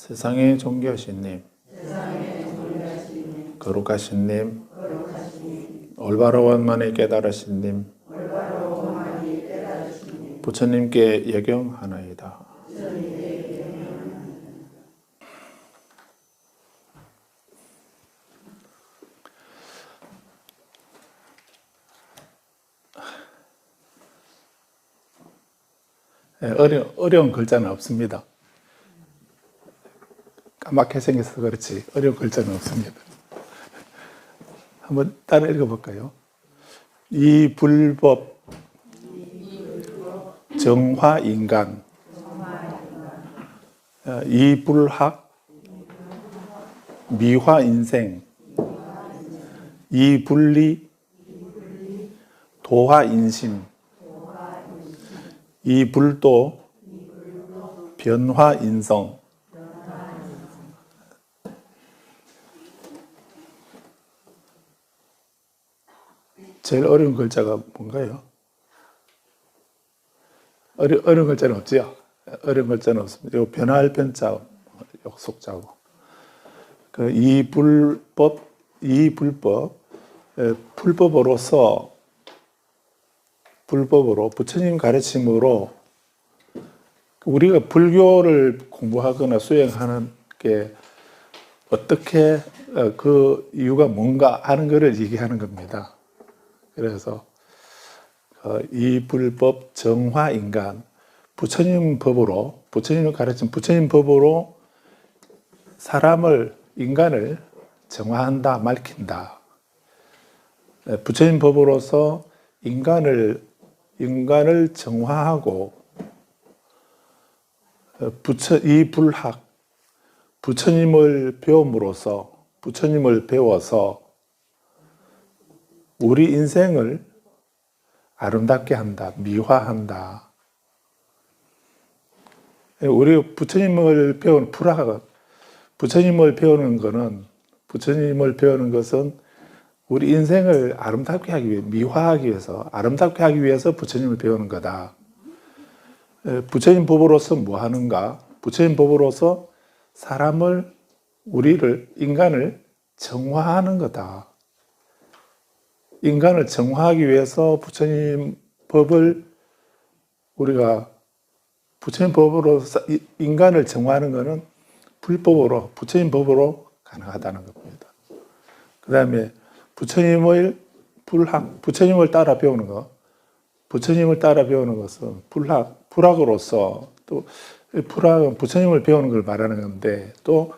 세상에 존귀하신 님, 거룩하신 님, 올바로 원만히 깨달으신 님, 부처님께 예경하나이다. 어려운 글자는 없습니다. 까맣게 생겨서 그렇지 어려운 글자는 없습니다. 한번 따라 읽어볼까요? 이 불법 정화인간, 이 불학 미화인생, 이 분리 도화인심, 이 불도 변화인성. 제일 어려운 글자가 뭔가요? 어려운 글자는 없지요? 어려운 글자는 없습니다. 요 변화할 변자, 역속자고. 이 불법, 불법으로, 부처님 가르침으로 우리가 불교를 공부하거나 수행하는 게 어떻게 그 이유가 뭔가 하는 것을 얘기하는 겁니다. 그래서 이 불법 정화인간, 부처님 법으로, 부처님을 가르친 부처님 법으로 인간을 정화한다, 밝힌다. 부처님 법으로서 인간을 정화하고, 이 불학, 부처님을 배워서 우리 인생을 아름답게 한다, 미화한다. 우리 부처님을 배우는 부처님을 배우는 것은 우리 인생을 아름답게 하기 위해, 미화하기 위해서, 아름답게 하기 위해서 부처님을 배우는 거다. 부처님 법으로서 뭐 하는가? 부처님 법으로서 인간을 정화하는 거다. 인간을 정화하기 위해서 부처님 법으로 인간을 정화하는 것은 부처님 법으로 가능하다는 겁니다. 그 다음에 부처님을 따라 배우는 것은 불학으로서, 또 불학은 부처님을 배우는 걸 말하는 건데, 또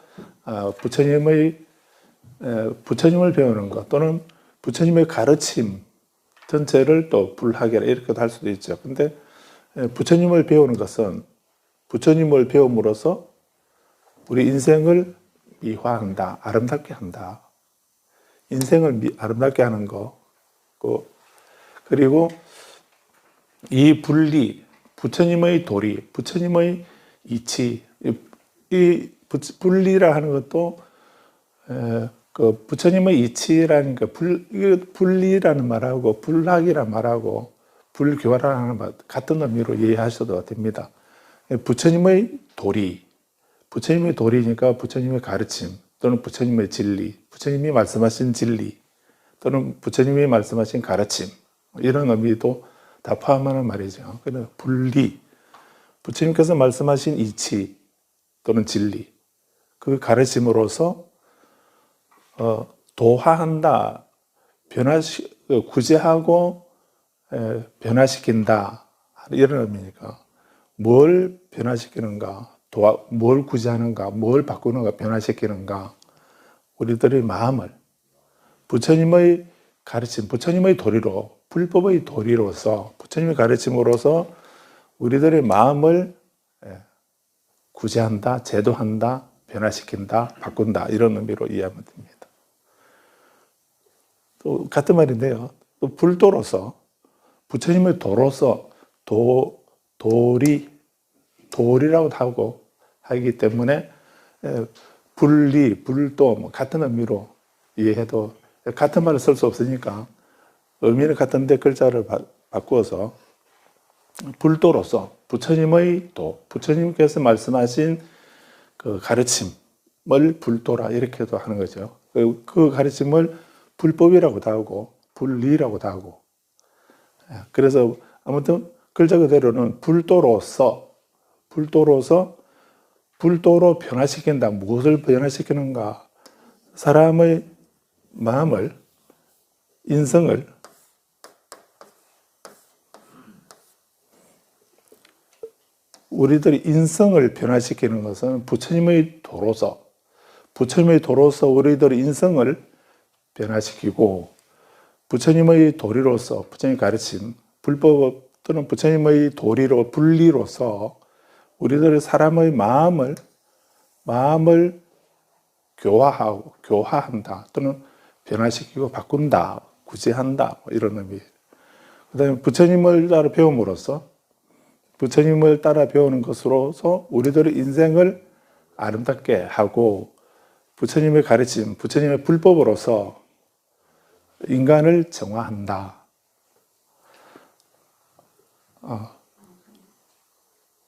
부처님을 배우는 것 또는 부처님의 가르침 전체를 또 불학이라 이렇게 할 수도 있죠. 근데 부처님을 배우는 것은 부처님을 배움으로써 우리 인생을 미화한다, 아름답게 한다. 인생을 아름답게 하는 거. 그리고 이 분리, 부처님의 도리, 부처님의 이치, 이 분리라 하는 것도 부처님의 이치라는 분리라는 말하고 불학이라는 말하고 불교라는 말 같은 의미로 이해하셔도 됩니다. 부처님의 도리니까 부처님의 가르침 또는 부처님의 진리, 부처님이 말씀하신 진리 또는 부처님이 말씀하신 가르침, 이런 의미도 다 포함하는 말이죠. 그래서 분리, 부처님께서 말씀하신 이치 또는 진리, 그 가르침으로서 도화한다, 구제하고 변화시킨다, 이런 의미니까 뭘 변화시키는가, 뭘 구제하는가, 뭘 바꾸는가, 변화시키는가. 우리들의 마음을 부처님의 가르침, 부처님의 도리로, 불법의 도리로서, 부처님의 가르침으로서 우리들의 마음을 구제한다, 제도한다, 변화시킨다, 바꾼다, 이런 의미로 이해하면 됩니다. 또 같은 말인데요. 또 불도로서, 부처님의 도로서, 도리라고 하기 때문에 불도 같은 의미로 이해해도, 같은 말을 쓸 수 없으니까 의미는 같은데 글자를 바꾸어서 불도로서 부처님의 도, 부처님께서 말씀하신 그 가르침을 불도라 이렇게도 하는 거죠. 그 가르침을 불법이라고도 하고 불리라고도 하고. 그래서 아무튼 글자 그대로는 불도로 변화시킨다. 무엇을 변화시키는가? 사람의 마음을, 인성을 우리들이 인성을 변화시키는 것은 부처님의 도로서 우리들의 인성을 변화시키고 부처님의 도리로서 부처님 가르침, 불법 또는 부처님의 도리로 분리로서 우리들의 사람의 마음을 교화한다 또는 변화시키고 바꾼다, 구제한다 이런 의미. 그다음에 부처님을 따라 배움으로써 부처님을 따라 배우는 것으로서 우리들의 인생을 아름답게 하고 부처님의 가르침, 부처님의 불법으로서 인간을 정화한다.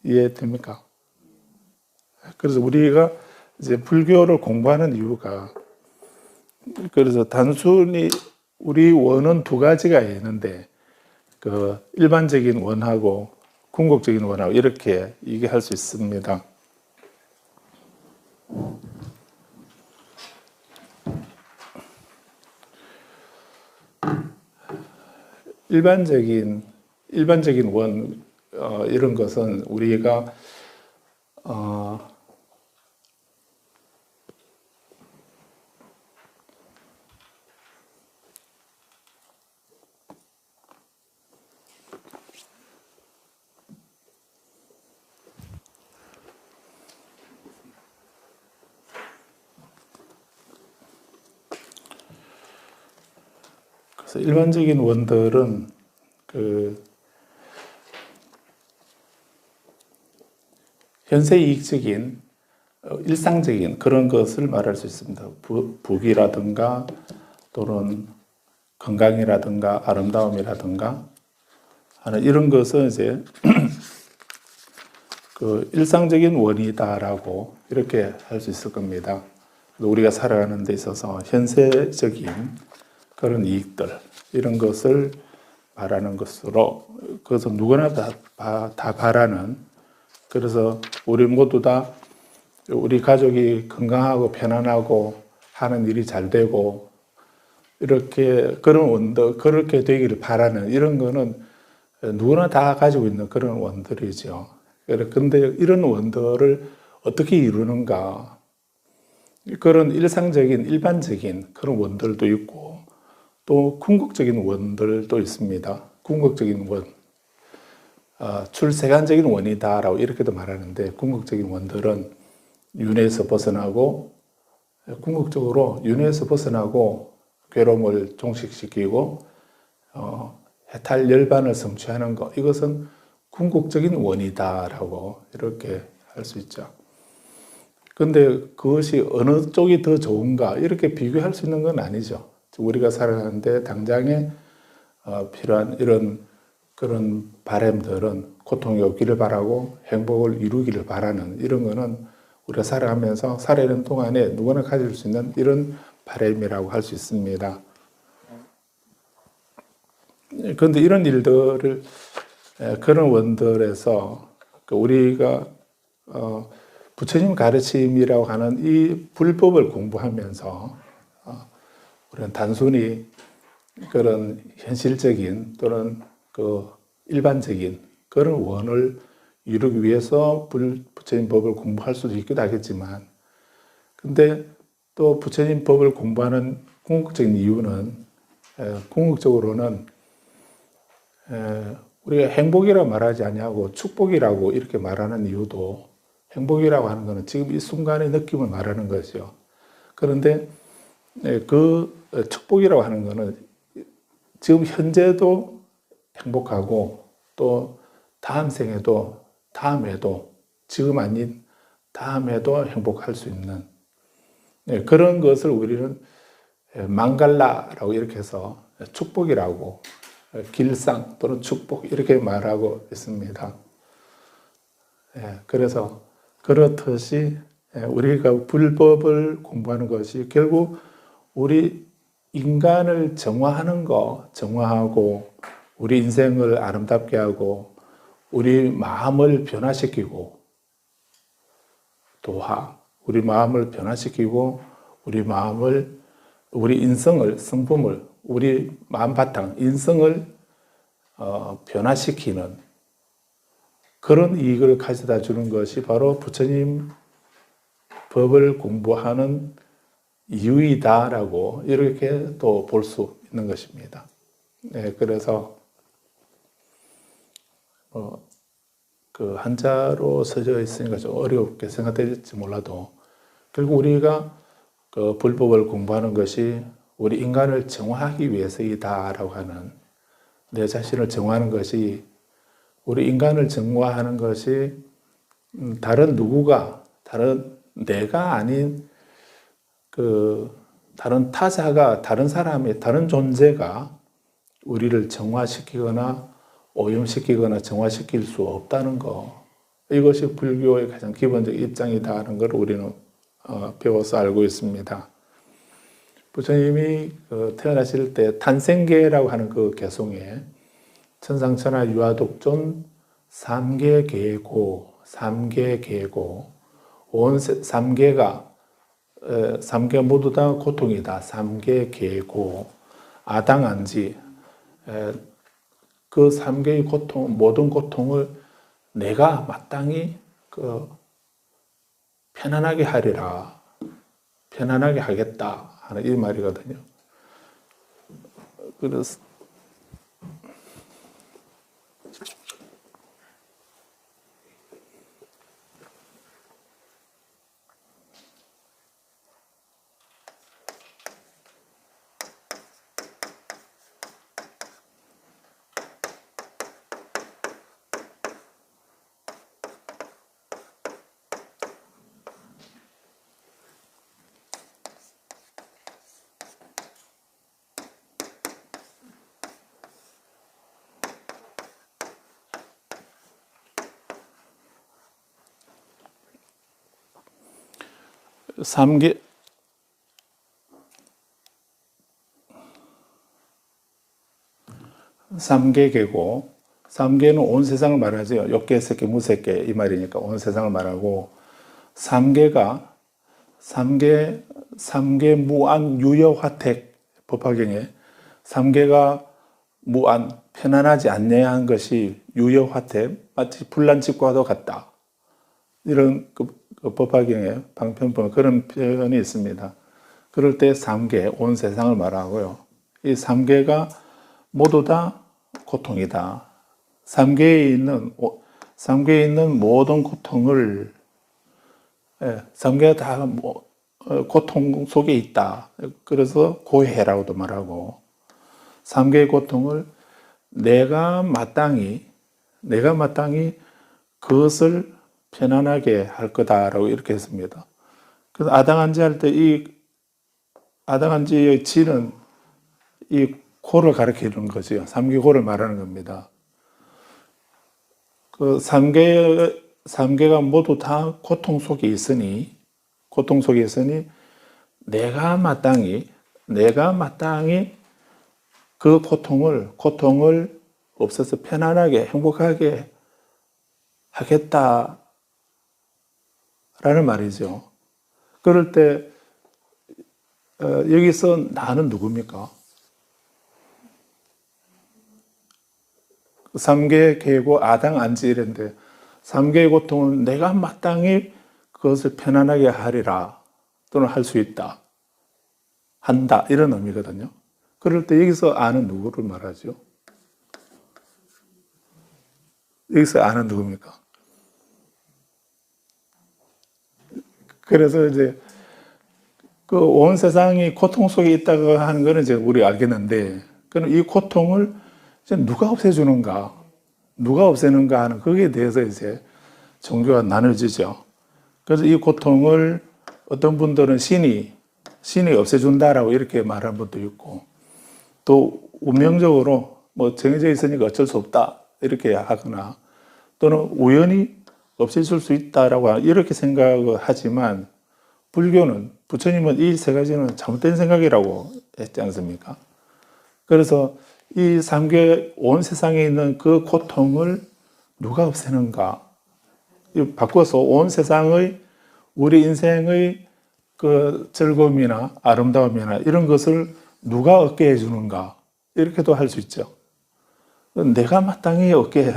이해됩니까? 그래서 우리가 이제 불교를 공부하는 이유가 그래서 단순히 우리 원은 두 가지가 있는데 그 일반적인 원하고 궁극적인 원하고 이렇게 얘기할 수 있습니다. 일반적인 원 이런 것은 우리가 그래서 일반적인 원들은 그 현세 이익적인 일상적인 그런 것을 말할 수 있습니다. 부귀라든가 또는 건강이라든가 아름다움이라든가 하는 이런 것은 이제 그 일상적인 원이다라고 이렇게 할 수 있을 겁니다. 우리가 살아가는 데 있어서 현세적인 그런 이익들 이런 것을 바라는 것으로 그래서 누구나 다 바라는 그래서 우리 모두 다 우리 가족이 건강하고 편안하고 하는 일이 잘 되고 이렇게 그런 원들 그렇게 되기를 바라는 이런 거는 누구나 다 가지고 있는 그런 원들이죠. 그런데 이런 원들을 어떻게 이루는가? 그런 일상적인 일반적인 그런 원들도 있고 또 궁극적인 원들도 있습니다. 궁극적인 원, 출세간적인 원이다라고 이렇게도 말하는데 궁극적인 원들은 윤회에서 벗어나고 궁극적으로 윤회에서 벗어나고 괴로움을 종식시키고 해탈 열반을 성취하는 것 이것은 궁극적인 원이다라고 이렇게 할 수 있죠. 그런데 그것이 어느 쪽이 더 좋은가 이렇게 비교할 수 있는 건 아니죠. 우리가 살아가는데 당장에 필요한 이런 그런 바람들은 고통이 없기를 바라고 행복을 이루기를 바라는 이런 거는 우리가 살아가면서 살아있는 동안에 누구나 가질 수 있는 이런 바람이라고 할 수 있습니다. 그런데 이런 일들을 그런 원들에서 우리가 부처님 가르침이라고 하는 이 불법을 공부하면서 우리는 단순히 그런 현실적인 또는 그 일반적인 그런 원을 이루기 위해서 부처님 법을 공부할 수도 있기도 하겠지만 근데 또 부처님 법을 공부하는 궁극적인 이유는 궁극적으로는 우리가 행복이라고 말하지 아니하고 축복이라고 이렇게 말하는 이유도 행복이라고 하는 것은 지금 이 순간의 느낌을 말하는 거죠. 그런데 그 축복이라고 하는 것은 지금 현재도 행복하고 또 다음 생에도 다음에도 지금 아닌 다음에도 행복할 수 있는 그런 것을 우리는 망갈라라고 이렇게 해서 축복이라고 길상 또는 축복 이렇게 말하고 있습니다. 그래서 그렇듯이 우리가 불법을 공부하는 것이 결국 우리 인간을 정화하는 거, 정화하고 우리 인생을 아름답게 하고 우리 마음을 변화시키고 도화, 우리 마음을 변화시키고 우리 인성을, 성품을, 우리 마음 바탕, 인성을 변화시키는 그런 이익을 가져다 주는 것이 바로 부처님 법을 공부하는 이유이다라고 이렇게 또 볼 수 있는 것입니다. 그래서 그 한자로 써져 있으니까 좀 어렵게 생각될지 몰라도 결국 우리가 그 불법을 공부하는 것이 우리 인간을 정화하기 위해서이다라고 하는 내 자신을 정화하는 것이 우리 인간을 정화하는 것이 다른 누구가 다른 내가 아닌 그 다른 타자가 다른 사람이 다른 존재가 우리를 정화시키거나 오염시키거나 정화시킬 수 없다는 거 이것이 불교의 가장 기본적 입장이다 하는 걸 우리는 배워서 알고 있습니다. 부처님이 태어나실 때 탄생계라고 하는 그 개송에 천상천하 유아독존 삼계계고 온 삼계가 모두 다 고통이다. 삼계계고 아당한지 그 삼계의 고통 모든 고통을 내가 마땅히 편안하게 하리라. 편안하게 하겠다 하는 이 말이거든요. 그래서 삼계계고 삼계는 온 세상을 말하죠. 욕계, 색계, 무색계 이 말이니까 온 세상을 말하고 삼계가 삼계 무안 유여화택 법화경에 삼계가 무안 편안하지 않냐한 것이 유여화택 마치 불난집과도 같다. 이런 그 법화경에 방편법 그런 표현이 있습니다. 그럴 때 삼계 온 세상을 말하고요. 이 삼계가 모두 다 고통이다. 삼계에 있는 모든 고통을 삼계가 다 고통 속에 있다. 그래서 고해라고도 말하고 삼계의 고통을 내가 마땅히 그것을 편안하게 할 거다라고 이렇게 했습니다. 그래서 아당한지 할 때 이 아당한지의 지는 이 고를 가리키는 거죠. 삼계고를 말하는 겁니다. 그 삼계가 모두 다 고통 속에 있으니 내가 마땅히 그 고통을 없애서 편안하게 행복하게 하겠다라는 말이죠. 그럴 때 여기서 나는 누굽니까? 삼계 계고 아당 안지 이랬는데 삼계의 고통은 내가 마땅히 그것을 편안하게 하리라 또는 할 수 있다 한다 이런 의미거든요. 그럴 때 여기서 아는 누구를 말하죠? 여기서 아는 누굽니까? 그래서 이제 그 온 세상이 고통 속에 있다고 하는 거는 이제 우리 알겠는데 그럼 이 고통을 이제 누가 없애주는가? 누가 없애는가 하는 거기에 대해서 이제 종교가 나눠지죠. 그래서 이 고통을 어떤 분들은 신이 없애준다라고 이렇게 말하는 분도 있고 또 운명적으로 뭐 정해져 있으니까 어쩔 수 없다 이렇게 하거나 또는 우연히 없애줄 수 있다라고 이렇게 생각을 하지만 불교는 부처님은 이 세 가지는 잘못된 생각이라고 했지 않습니까? 그래서 이 삼계 온 세상에 있는 그 고통을 누가 없애는가? 바꿔서 온 세상의 우리 인생의 그 즐거움이나 아름다움이나 이런 것을 누가 얻게 해주는가? 이렇게도 할 수 있죠. 내가 마땅히 얻게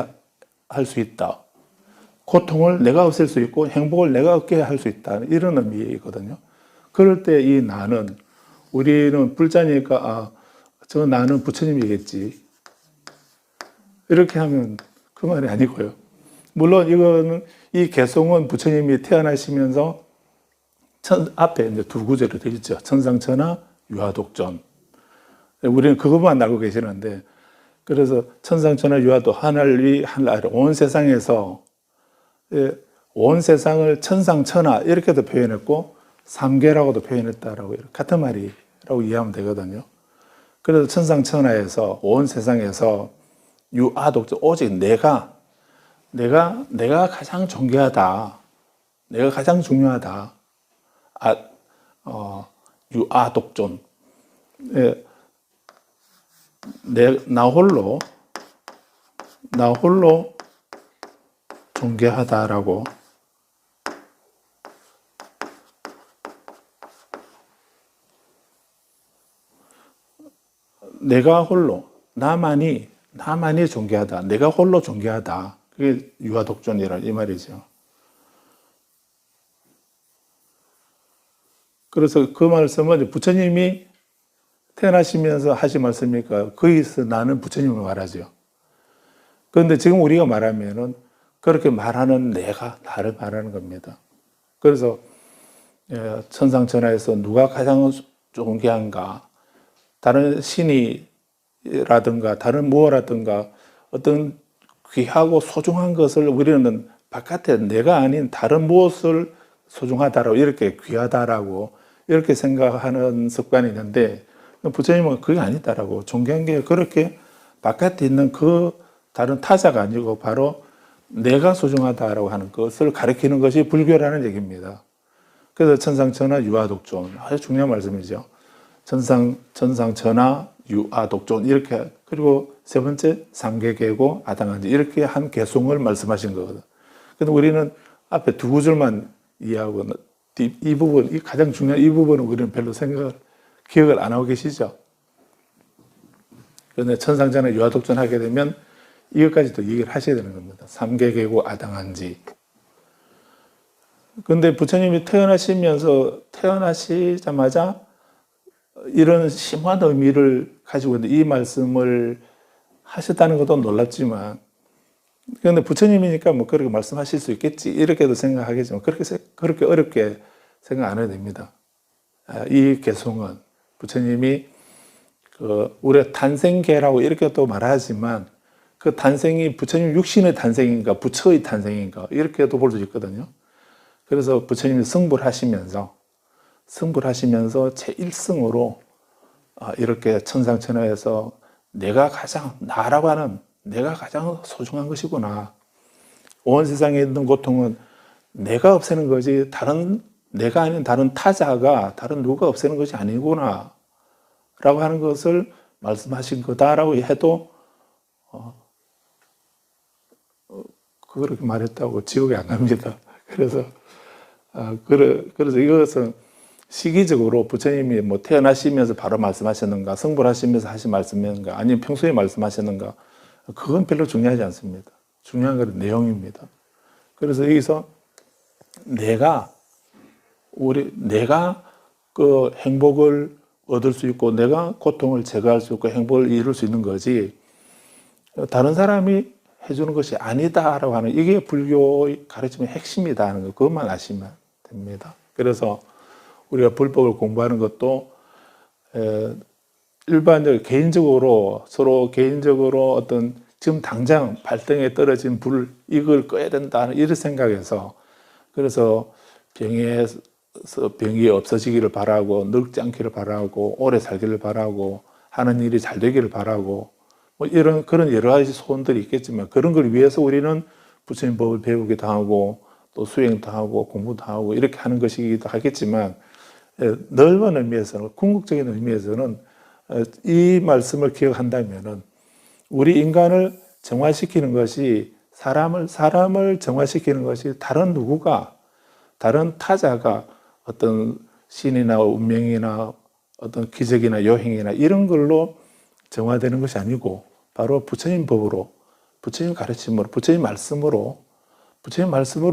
할 수 있다. 고통을 내가 없앨 수 있고 행복을 내가 얻게 할 수 있다. 이런 의미거든요. 그럴 때 이 나는, 우리는 불자니까 저 나는 부처님이겠지. 이렇게 하면 그 말이 아니고요. 물론 이거는 이 개송은 부처님이 태어나시면서 앞에 이제 두 구절이 되어 있죠. 천상천하 유화독존. 우리는 그것만 알고 계시는데, 그래서 천상천하 유화독, 하늘 위 하늘 아래 온 세상에서 온 세상을 천상천하 이렇게도 표현했고 삼계라고도 표현했다라고 같은 말이라고 이해하면 되거든요. 그래서 천상천하에서 온 세상에서 유아독존, 오직 내가 가장 존귀하다. 내가 가장 중요하다. 유아독존. 나 홀로 존귀하다라고 내가 홀로 나만이 존귀하다. 내가 홀로 존귀하다. 그게 유아독존이라 이 말이죠. 그래서 그 말씀은 부처님이 태어나시면서 하신 말씀이니까 거기서 나는 부처님을 말하죠. 그런데 지금 우리가 말하면은 그렇게 말하는 내가 나를 말하는 겁니다. 그래서 천상천하에서 누가 가장 존귀한가? 다른 신이라든가 다른 무엇라든가 어떤 귀하고 소중한 것을 우리는 바깥에 내가 아닌 다른 무엇을 소중하다라고 이렇게 귀하다라고 이렇게 생각하는 습관이 있는데 부처님은 그게 아니다라고 존귀한 게 그렇게 바깥에 있는 그 다른 타자가 아니고 바로 내가 소중하다라고 하는 것을 가리키는 것이 불교라는 얘기입니다. 그래서 천상천하 유아독존 아주 중요한 말씀이죠. 천상천하 유아독존 이렇게 그리고 세 번째 삼계계고 아당한지 이렇게 한 개송을 말씀하신 거거든. 근데 우리는 앞에 두 구절만 이해하고 이 부분, 이 가장 중요한 이 부분은 우리는 별로 기억을 안 하고 계시죠. 그런데 천상천하 유아독존 하게 되면 이것까지도 얘기를 하셔야 되는 겁니다. 삼계계고 아당한지. 근데 부처님이 태어나시자마자 이런 심한 의미를 가지고 있는 이 말씀을 하셨다는 것도 놀랍지만, 그런데 부처님이니까 뭐 그렇게 말씀하실 수 있겠지 이렇게도 생각하겠지만 그렇게 어렵게 생각 안 해도 됩니다. 이 개송은 부처님이 우리가 탄생계라고 이렇게 또 말하지만 그 탄생이 부처님 육신의 탄생인가 부처의 탄생인가 이렇게도 볼 수 있거든요. 그래서 부처님이 승불하시면서 제1승으로 이렇게 천상천하에서 나라고 하는 내가 가장 소중한 것이구나. 온 세상에 있는 고통은 내가 없애는 거지 내가 아닌 다른 타자가 다른 누가 없애는 것이 아니구나 라고 하는 것을 말씀하신 거다라고 해도 그렇게 말했다고 지옥에 안 갑니다. 그래서 이것은 시기적으로 부처님이 뭐 태어나시면서 바로 말씀하셨는가, 성불하시면서 하신 말씀인가, 아니면 평소에 말씀하셨는가, 그건 별로 중요하지 않습니다. 중요한 건 내용입니다. 그래서 여기서 내가 그 행복을 얻을 수 있고, 내가 고통을 제거할 수 있고, 행복을 이룰 수 있는 거지, 다른 사람이 해주는 것이 아니다라고 하는 이게 불교의 가르침의 핵심이다 하는 거, 그것만 아시면 됩니다. 그래서 우리가 불법을 공부하는 것도 일반적으로 서로 개인적으로 어떤 지금 당장 발등에 떨어진 불 이걸 꺼야 된다는 이런 생각에서 그래서 병이 없어지기를 바라고 늙지 않기를 바라고 오래 살기를 바라고 하는 일이 잘 되기를 바라고 뭐 그런 여러 가지 소원들이 있겠지만 그런 걸 위해서 우리는 부처님 법을 배우기도 하고 또 수행도 하고 공부도 하고 이렇게 하는 것이기도 하겠지만 넓은 의미에서는 궁극적인 의미에서는 이 말씀을 기억한다면은 우리 인간을 정화시키는 것이 사람을 정화시키는 것이 다른 누구가 다른 타자가 어떤 신이나 운명이나 어떤 기적이나 요행이나 이런 걸로 정화되는 것이 아니고 바로 부처님 법으로 부처님 가르침으로 부처님 말씀으로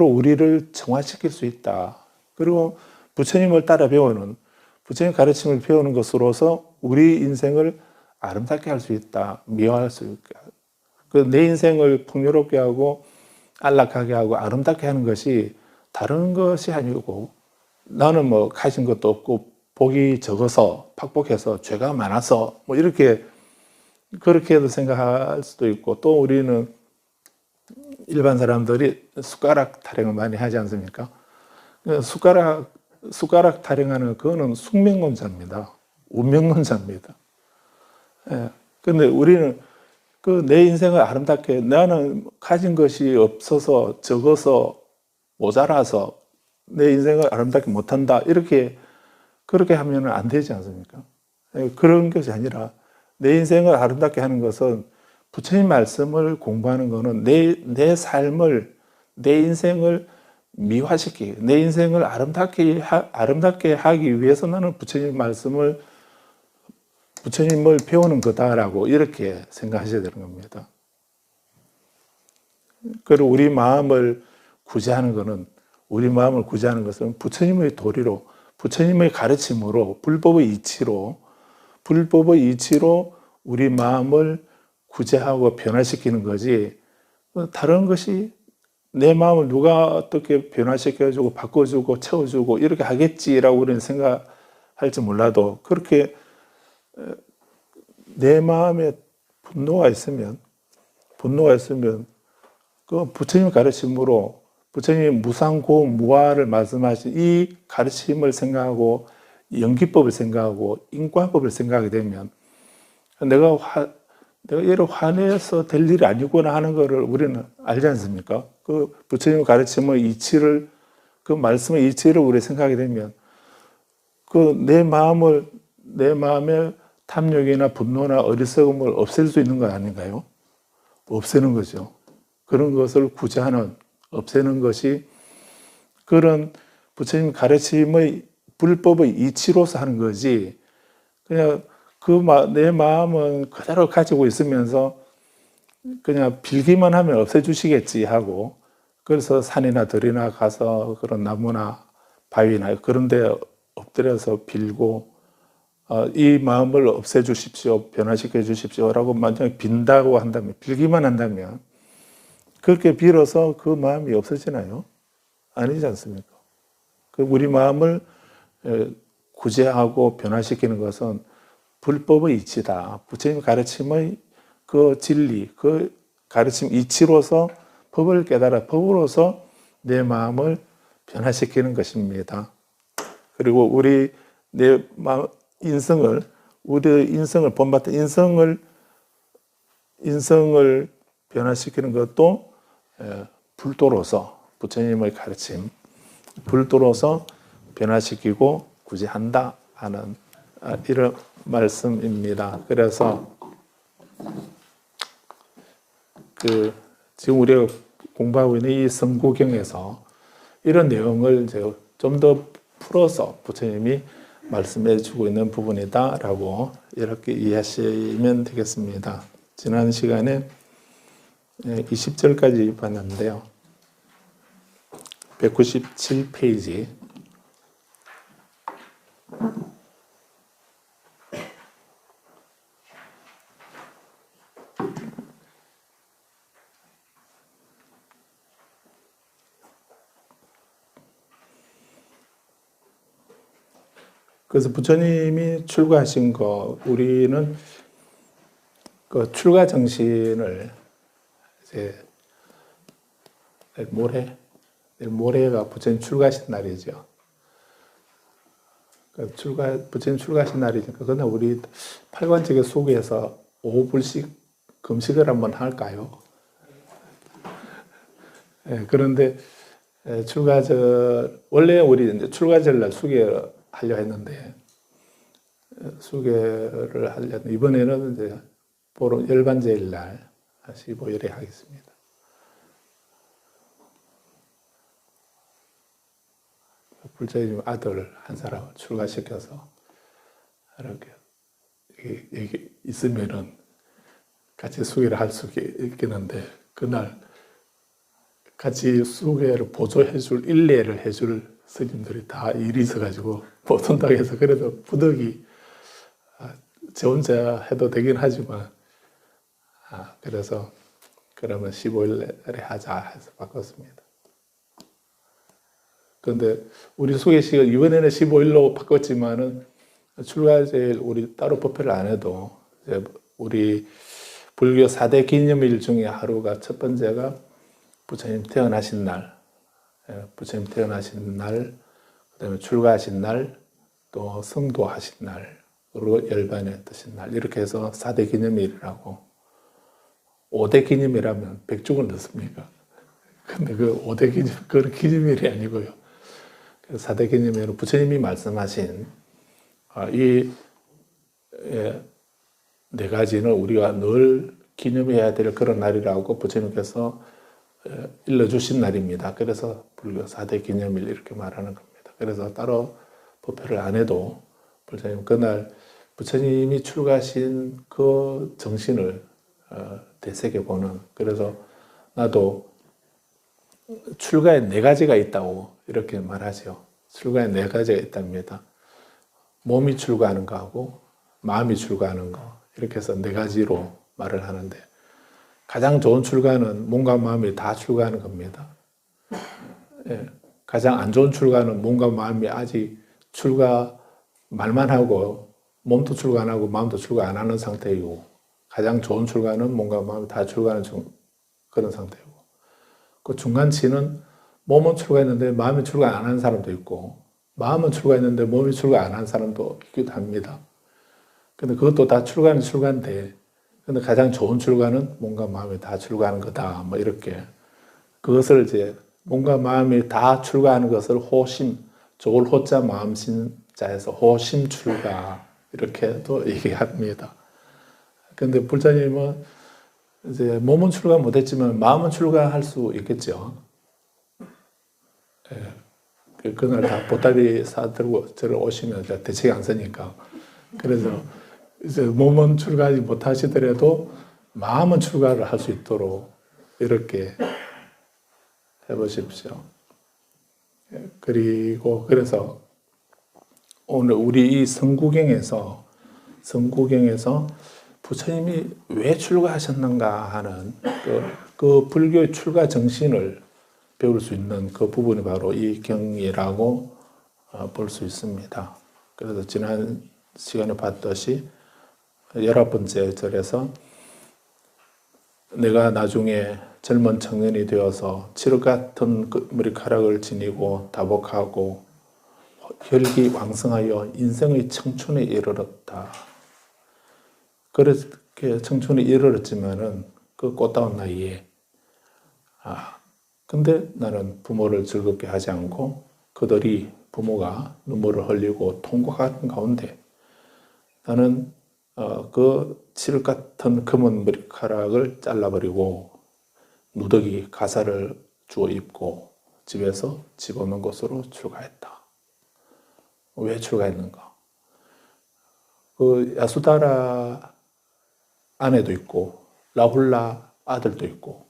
우리를 정화시킬 수 있다. 그리고 부처님을 따라 배우는 부처님 가르침을 배우는 것으로서 우리 인생을 아름답게 할 수 있다. 미화할 수 있다. 내 인생을 풍요롭게 하고 안락하게 하고 아름답게 하는 것이 다른 것이 아니고 나는 뭐 가진 것도 없고 복이 적어서 팍복해서 죄가 많아서 뭐 이렇게 그렇게도 생각할 수도 있고 또 우리는 일반 사람들이 숟가락 타령을 많이 하지 않습니까? 숟가락 타령하는 그거는 숙명론자입니다. 운명론자입니다. 그런데 우리는 그 내 인생을 아름답게 나는 가진 것이 없어서 적어서 모자라서 내 인생을 아름답게 못한다 이렇게 그렇게 하면 안 되지 않습니까? 그런 것이 아니라 내 인생을 아름답게 하는 것은 부처님 말씀을 공부하는 것은 내 삶을 내 인생을 미화시키기 내 인생을 아름답게 하기 위해서 나는 부처님을 배우는 거다라고 이렇게 생각하셔야 되는 겁니다. 그리고 우리 마음을 구제하는 것은 부처님의 도리로 부처님의 가르침으로 불법의 이치로 우리 마음을 구제하고 변화시키는 거지 다른 것이 내 마음을 누가 어떻게 변화시켜주고 바꿔주고 채워주고 이렇게 하겠지라고 우리는 생각할지 몰라도 그렇게 내 마음에 분노가 있으면 그 부처님 가르침으로 부처님이 무상고 무아를 말씀하신 이 가르침을 생각하고 연기법을 생각하고 인과법을 생각하게 되면 내가 얘를 화내서 될 일이 아니구나 하는 것을 우리는 알지 않습니까? 그 부처님 가르침의 이치를 그 말씀의 이치를 우리 생각하게 되면 그 내 마음의 탐욕이나 분노나 어리석음을 없앨 수 있는 거 아닌가요? 없애는 거죠. 그런 것을 구제하는 없애는 것이 그런 부처님 가르침의 불법의 이치로서 하는 거지 그냥 내 마음은 그대로 가지고 있으면서 그냥 빌기만 하면 없애주시겠지 하고 그래서 산이나 들이나 가서 그런 나무나 바위나 그런 데 엎드려서 빌고 이 마음을 없애주십시오 변화시켜 주십시오라고 만약에 빈다고 한다면 빌기만 한다면 그렇게 빌어서 그 마음이 없어지나요? 아니지 않습니까? 우리 마음을 구제하고 변화시키는 것은 불법의 이치다. 부처님 가르침의 그 진리, 그 가르침 이치로서 법을 깨달아 법으로서 내 마음을 변화시키는 것입니다. 그리고 우리 인성을 본받은 인성을 변화시키는 것도 불도로서 부처님의 가르침, 불도로서 변화시키고 구제한다 하는 이런 말씀입니다. 그래서 지금 우리가 공부하고 있는 이 성구경에서 이런 내용을 좀 더 풀어서 부처님이 말씀해 주고 있는 부분이다라고 이렇게 이해하시면 되겠습니다. 지난 시간에 20절까지 봤는데요. 197페이지 그래서 부처님이 출가하신 거 우리는 그 출가 정신을 이제 내일 모레가 부처님 출가하신 날이죠. 부처님 출가하신 날이니까 그날 우리 팔관제계 속에서 5불씩 금식을 한번 할까요? 예, 그런데 출가절 원래 우리 이제 출가절 날 수계하려 했는데 수계를 하려는 이번에는 이제 보름 열반제일 날 15일에 하겠습니다. 불자님 아들 한 사람을 출가시켜서 이렇게 여기 있으면은 같이 수계를 할 수 있겠는데 그날 같이 수계를 보조해줄 일례를 해줄 스님들이 다 일이 있어가지고 못 온다고 해서 그래도 부득이 저 혼자 해도 되긴 하지만 그래서 그러면 15일에 하자 해서 바꿨습니다. 그런데 우리 수계식을 이번에는 15일로 바꿨지만은 출가제일 우리 따로 법회를 안 해도 이제 우리 불교 4대 기념일 중에 하루가 첫 번째가 부처님 태어나신 날, 부처님 태어나신 날, 그다음에 출가하신 날, 또 성도하신 날, 그리고 열반에 뜨신 날 이렇게 해서 4대 기념일이라고 5대 기념일하면 100죽을 넣습니까? 근데 그 5대 기념, 그건 기념일이 아니고요. 4대 기념일은 부처님이 말씀하신 이 네 가지는 우리가 늘 기념해야 될 그런 날이라고 부처님께서 일러주신 날입니다. 그래서 불교 4대 기념일 이렇게 말하는 겁니다. 그래서 따로 법회를 안 해도 부처님 그날 부처님이 출가하신 그 정신을 되새겨보는 그래서 나도 출가에 네 가지가 있다고 이렇게 말하죠. 출가에 네 가지가 있답니다. 몸이 출가하는 거하고 마음이 출가하는 거 이렇게 해서 네 가지로 말을 하는데 가장 좋은 출가는 몸과 마음이 다 출가하는 겁니다. 예, 가장 안 좋은 출가는 몸과 마음이 아직 출가 말만 하고 몸도 출가 안 하고 마음도 출가 안 하는 상태이고 가장 좋은 출가는 몸과 마음이 다 출가하는 그런 상태이고 그 중간치는 몸은 출가했는데 마음이 출가 안 하는 사람도 있고 마음은 출가했는데 몸이 출가 안 하는 사람도 있기도 합니다. 근데 그것도 다 출가는 출가인데 근데 가장 좋은 출가는 몸과 마음이 다 출가하는 거다. 뭐 이렇게 그것을 이제 몸과 마음이 다 출가하는 것을 호심, 좋을 호자 마음심자에서 호심 출가 이렇게도 얘기합니다. 근데 불자님은 이제 몸은 출가 못했지만 마음은 출가할 수 있겠죠. 예. 그날 다 보따리 사들고 저를 오시면 대책이 안 서니까 그래서 이제 몸은 출가하지 못하시더라도 마음은 출가를 할 수 있도록 이렇게 해보십시오. 그리고 그래서 오늘 우리 이 성구경에서 부처님이 왜 출가하셨는가 하는 그 불교의 출가 정신을 배울 수 있는 그 부분이 바로 이 경이라고 볼 수 있습니다. 그래서 지난 시간에 봤듯이 11번째 절에서 내가 나중에 젊은 청년이 되어서 칠흑 같은 머리카락을 지니고 다복하고 혈기왕성하여 인생의 청춘에 이르렀다. 그렇게 청춘에 이르렀지만은 그 꽃다운 나이에 근데 나는 부모를 즐겁게 하지 않고 그들이 부모가 눈물을 흘리고 통곡하는 가운데 나는 그 칠흑 같은 검은 머리카락을 잘라버리고 누더기 가사를 주워 입고 집에서 집어넣은 곳으로 출가했다. 왜 출가했는가? 그 야수다라 아내도 있고 라훌라 아들도 있고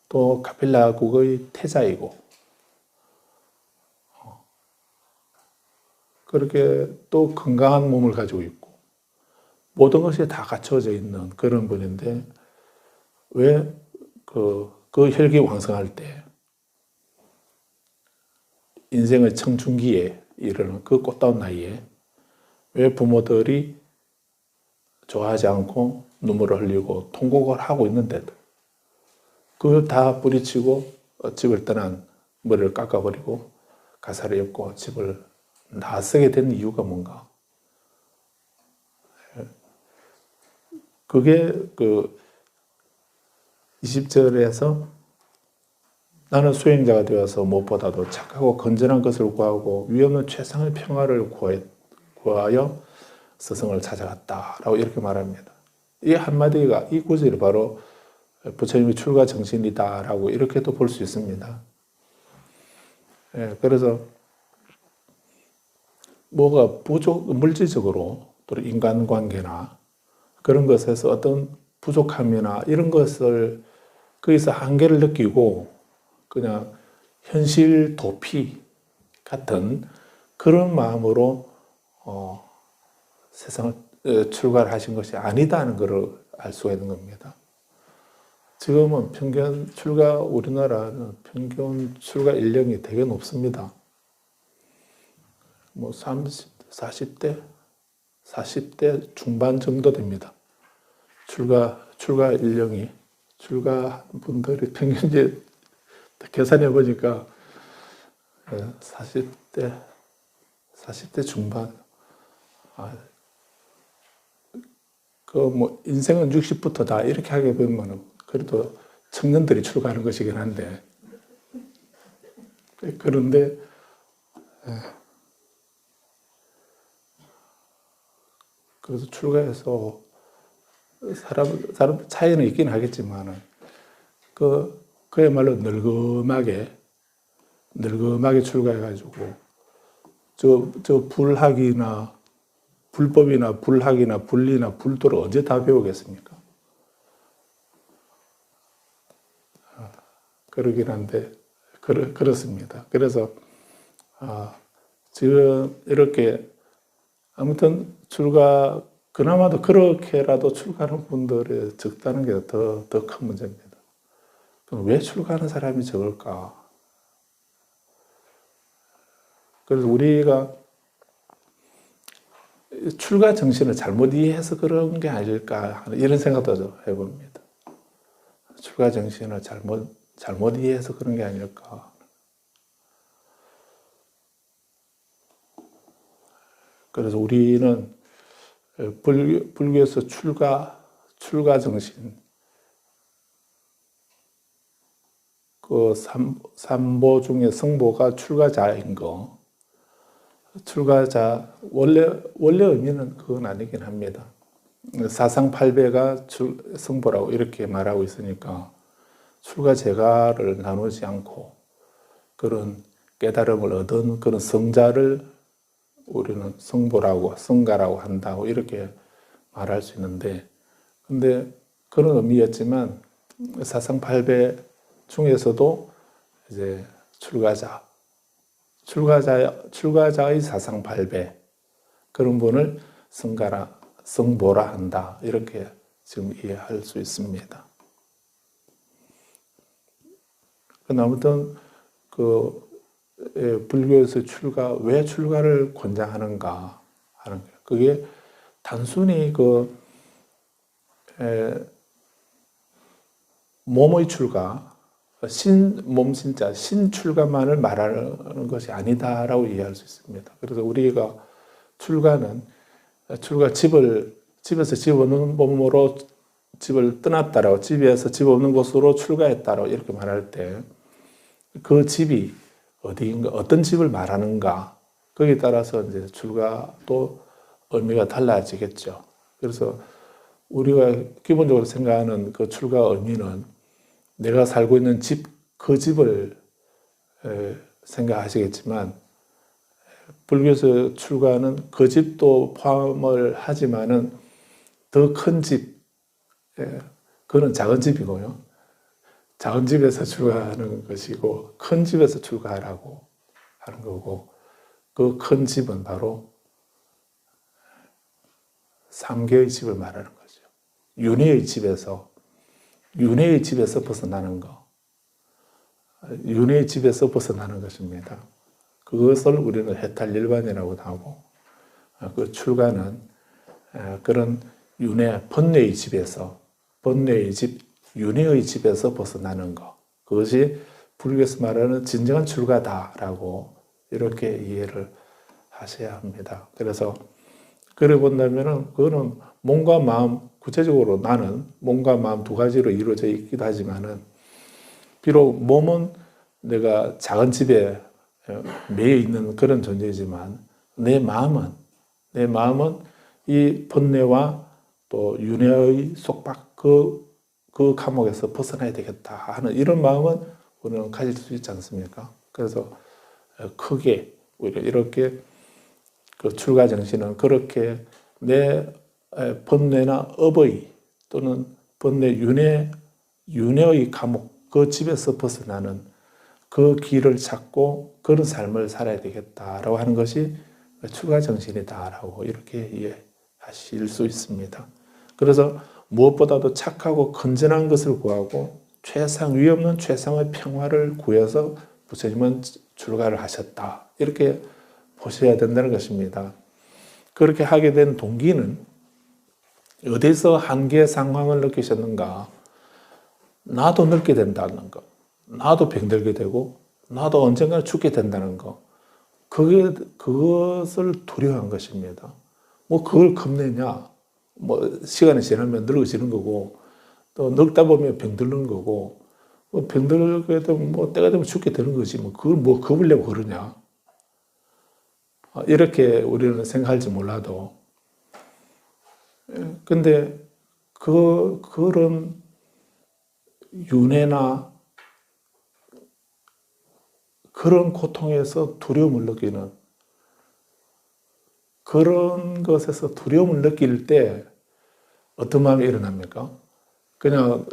또 카필라국의 태자이고 그렇게 또 건강한 몸을 가지고 있고 모든 것이 다 갖춰져 있는 그런 분인데 왜 그 혈기왕성할 때 인생의 청춘기에 이르는 그 꽃다운 나이에 왜 부모들이 좋아하지 않고 눈물을 흘리고 통곡을 하고 있는데도 그걸 다 뿌리치고 집을 떠난 머리를 깎아버리고 가사를 입고 집을 나서게 된 이유가 뭔가? 그게 그 20절에서 나는 수행자가 되어서 무엇보다도 착하고 건전한 것을 구하고 위없는 최상의 평화를 구하여 스승을 찾아갔다라고 이렇게 말합니다. 이 한마디가, 이 구절이 바로 부처님의 출가 정신이다라고 이렇게도 볼 수 있습니다. 그래서 뭐가 물질적으로 또 인간관계나 그런 것에서 어떤 부족함이나 이런 것을 거기서 한계를 느끼고 그냥 현실 도피 같은 그런 마음으로 세상을 출가를 하신 것이 아니다는 것을 알 수가 있는 겁니다. 지금은 우리나라는 평균 출가 연령이 되게 높습니다. 뭐 40대 중반 정도 됩니다. 출가 연령이, 출가 분들이 평균 이제 계산해 보니까 40대 중반. 뭐 인생은 60부터다 이렇게 하게 되면 그래도 청년들이 출가하는 것이긴 한데, 그런데 그래서 출가해서 사람 차이는 있긴 하겠지만은 그야말로 늙음하게 출가해가지고 저 불법이나 불학이나 불리나 불도를 언제 다 배우겠습니까? 그러긴 한데 그렇습니다. 그래서 지금 이렇게 아무튼 그나마도 그렇게라도 출가하는 분들이 적다는 게 더 큰 문제입니다. 그럼 왜 출가하는 사람이 적을까? 그래서 우리가 출가 정신을 잘못 이해해서 그런 게 아닐까 하는 이런 생각도 해봅니다. 출가 정신을 잘못 이해해서 그런 게 아닐까. 그래서 우리는 불교에서 출가 정신, 그 삼보 중에 성보가 출가자인 거, 출가자 원래 의미는 그건 아니긴 합니다. 사상팔배가 성보라고 이렇게 말하고 있으니까 출가재가를 나누지 않고 그런 깨달음을 얻은 그런 성자를 우리는 성가라고 한다고 이렇게 말할 수 있는데, 근데 그런 의미였지만 사상팔배 중에서도 이제 출가자의 사상팔배 그런 분을 성보라 한다 이렇게 지금 이해할 수 있습니다. 아무튼 불교에서 왜 출가를 권장하는가 하는 거예요. 그게 단순히 몸의 출가, 몸신자, 신출가만을 말하는 것이 아니다라고 이해할 수 있습니다. 그래서 우리가 집에서 집 없는 몸으로 집을 떠났다라고, 집에서 집 없는 곳으로 출가했다라고 이렇게 말할 때 그 집이 어디인가, 어떤 집을 말하는가, 거기에 따라서 이제 출가도 의미가 달라지겠죠. 그래서 우리가 기본적으로 생각하는 그 출가 의미는 내가 살고 있는 집, 그 집을 생각하시겠지만, 불교에서 출가는 그 집도 포함을 하지만은 더 큰 집, 그거는 작은 집이고요. 작은 집에서 출가하는 것이고 큰 집에서 출가하라고 하는 거고, 그 큰 집은 바로 삼계의 집을 말하는 거죠. 윤회의 집에서 벗어나는 거, 윤회의 집에서 벗어나는 것입니다. 그것을 우리는 해탈일반이라고도 하고, 그 출가는 그런 번뇌의 집에서, 윤회의 집에서 벗어나는 것, 그것이 불교에서 말하는 진정한 출가다라고 이렇게 이해를 하셔야 합니다. 그래서 그래 본다면은 그거는 몸과 마음, 구체적으로 나는 몸과 마음 두 가지로 이루어져 있기도 하지만은, 비록 몸은 내가 작은 집에 매여 있는 그런 존재이지만 내 마음은 이 번뇌와 또 윤회의 속박 그 감옥에서 벗어나야 되겠다 하는 이런 마음은 우리는 가질 수 있지 않습니까? 그래서 크게 우리가 이렇게 그 출가 정신은 그렇게 내 번뇌나 업의 또는 번뇌 윤회의 감옥 그 집에서 벗어나는 그 길을 찾고 그런 삶을 살아야 되겠다라고 하는 것이 출가 정신이다라고 이렇게 이해하실 수 있습니다. 그래서 무엇보다도 착하고 건전한 것을 구하고 위에 없는 최상의 평화를 구해서 부처님은 출가를 하셨다. 이렇게 보셔야 된다는 것입니다. 그렇게 하게 된 동기는 어디서 한계 상황을 느끼셨는가? 나도 늙게 된다는 것, 나도 병들게 되고, 나도 언젠가 죽게 된다는 것, 그것을 두려워한 것입니다. 뭐 그걸 겁내냐? 뭐 시간이 지나면 늙어지는 거고, 또 늙다 보면 병드는 거고, 뭐 병들게 되면 뭐 때가 되면 죽게 되는 거지. 뭐 그걸 뭐 겁을 내고 그러냐? 이렇게 우리는 생각할지 몰라도, 근데 그런 윤회나 그런 고통에서 두려움을 느끼는 그런 것에서 두려움을 느낄 때 어떤 마음이 일어납니까? 그냥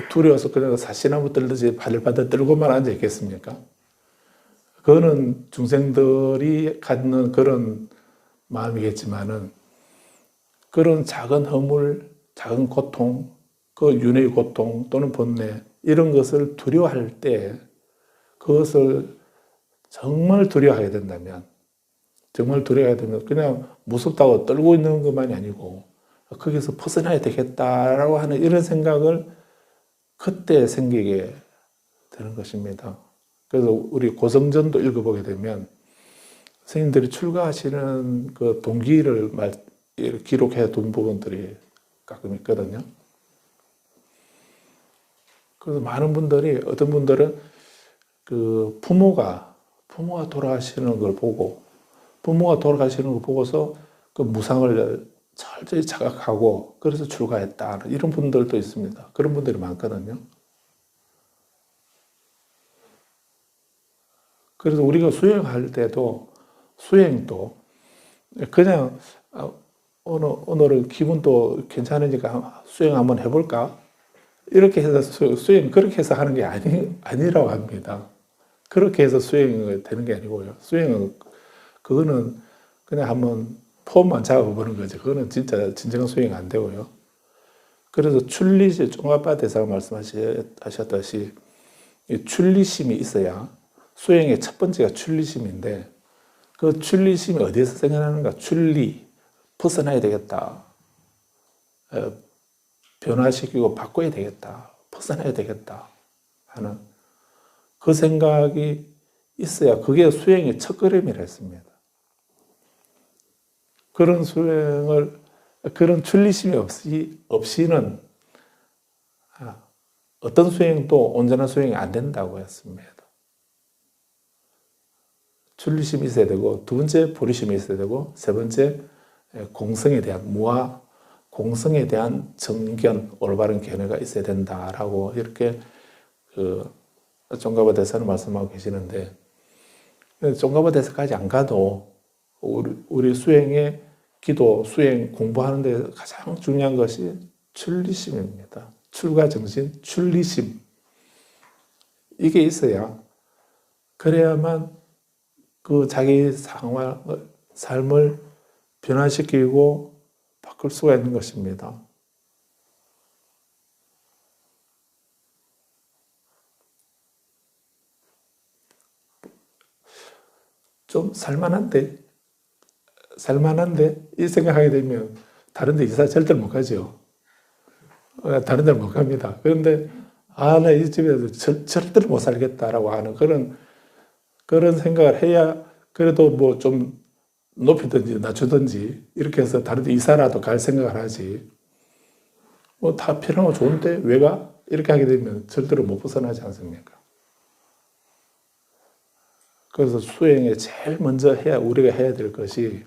두려워서 그냥 사시나무 떨듯이 바들바들 떨고만 앉아 있겠습니까? 그거는 중생들이 갖는 그런 마음이겠지만은 그런 작은 허물, 작은 고통, 그 윤회의 고통 또는 번뇌 이런 것을 두려워할 때 그것을 정말 두려워하게 된다면 그냥 무섭다고 떨고 있는 것만이 아니고 거기서 벗어나야 되겠다라고 하는 이런 생각을 그때 생기게 되는 것입니다. 그래서 우리 고성전도 읽어보게 되면 스님들이 출가하시는 그 동기를 기록해 둔 부분들이 가끔 있거든요. 그래서 많은 분들이, 어떤 분들은 그 부모가 돌아가시는 걸 보고, 부모가 돌아가시는 걸 보고서 그 무상을 철저히 자각하고 그래서 출가했다. 이런 분들도 있습니다. 그런 분들이 많거든요. 그래서 우리가 수행할 때도 수행도 그냥 오늘은 기분도 괜찮으니까 수행 한번 해볼까? 이렇게 해서 수행 그렇게 해서 하는 게 아니라고 합니다. 그렇게 해서 수행이 되는 게 아니고요. 수행은 그거는 그냥 한번 폼만 잡아보는 거죠. 그거는 진짜 진정한 수행이 안 되고요. 그래서 출리심, 종아빠 대사가 말씀하셨듯이 출리심이 있어야 수행의 첫 번째가 출리심인데 그 출리심이 어디에서 생겨나는가? 벗어나야 되겠다. 변화시키고 바꿔야 되겠다. 벗어나야 되겠다. 하는 그 생각이 있어야 그게 수행의 첫걸음이라 했습니다. 그런 그런 출리심이 없이는 어떤 수행도 온전한 수행이 안 된다고 했습니다. 출리심이 있어야 되고, 두 번째 보리심이 있어야 되고, 세 번째 공성에 대한 공성에 대한 정견, 올바른 견해가 있어야 된다라고 이렇게 종가바 대사는 말씀하고 계시는데, 종가바 대사까지 안 가도 우리 수행의 기도, 수행, 공부하는 데 가장 중요한 것이 출리심입니다. 출가 정신, 출리심. 이게 있어야, 그래야만 그 자기 삶을 변화시키고 바꿀 수가 있는 것입니다. 좀 살만한데 이 생각하게 되면 다른 데 이사 절대로 못 가죠. 다른 데를 못 갑니다. 그런데 나 이 집에서 절대로 못 살겠다라고 하는 그런 생각을 해야 그래도 뭐 좀 높이든지 낮추든지 이렇게 해서 다른 데 이사라도 갈 생각을 하지. 뭐 다 편하고 좋은데 왜 가? 이렇게 하게 되면 절대로 못 벗어나지 않습니까? 그래서 수행에 제일 먼저 우리가 해야 될 것이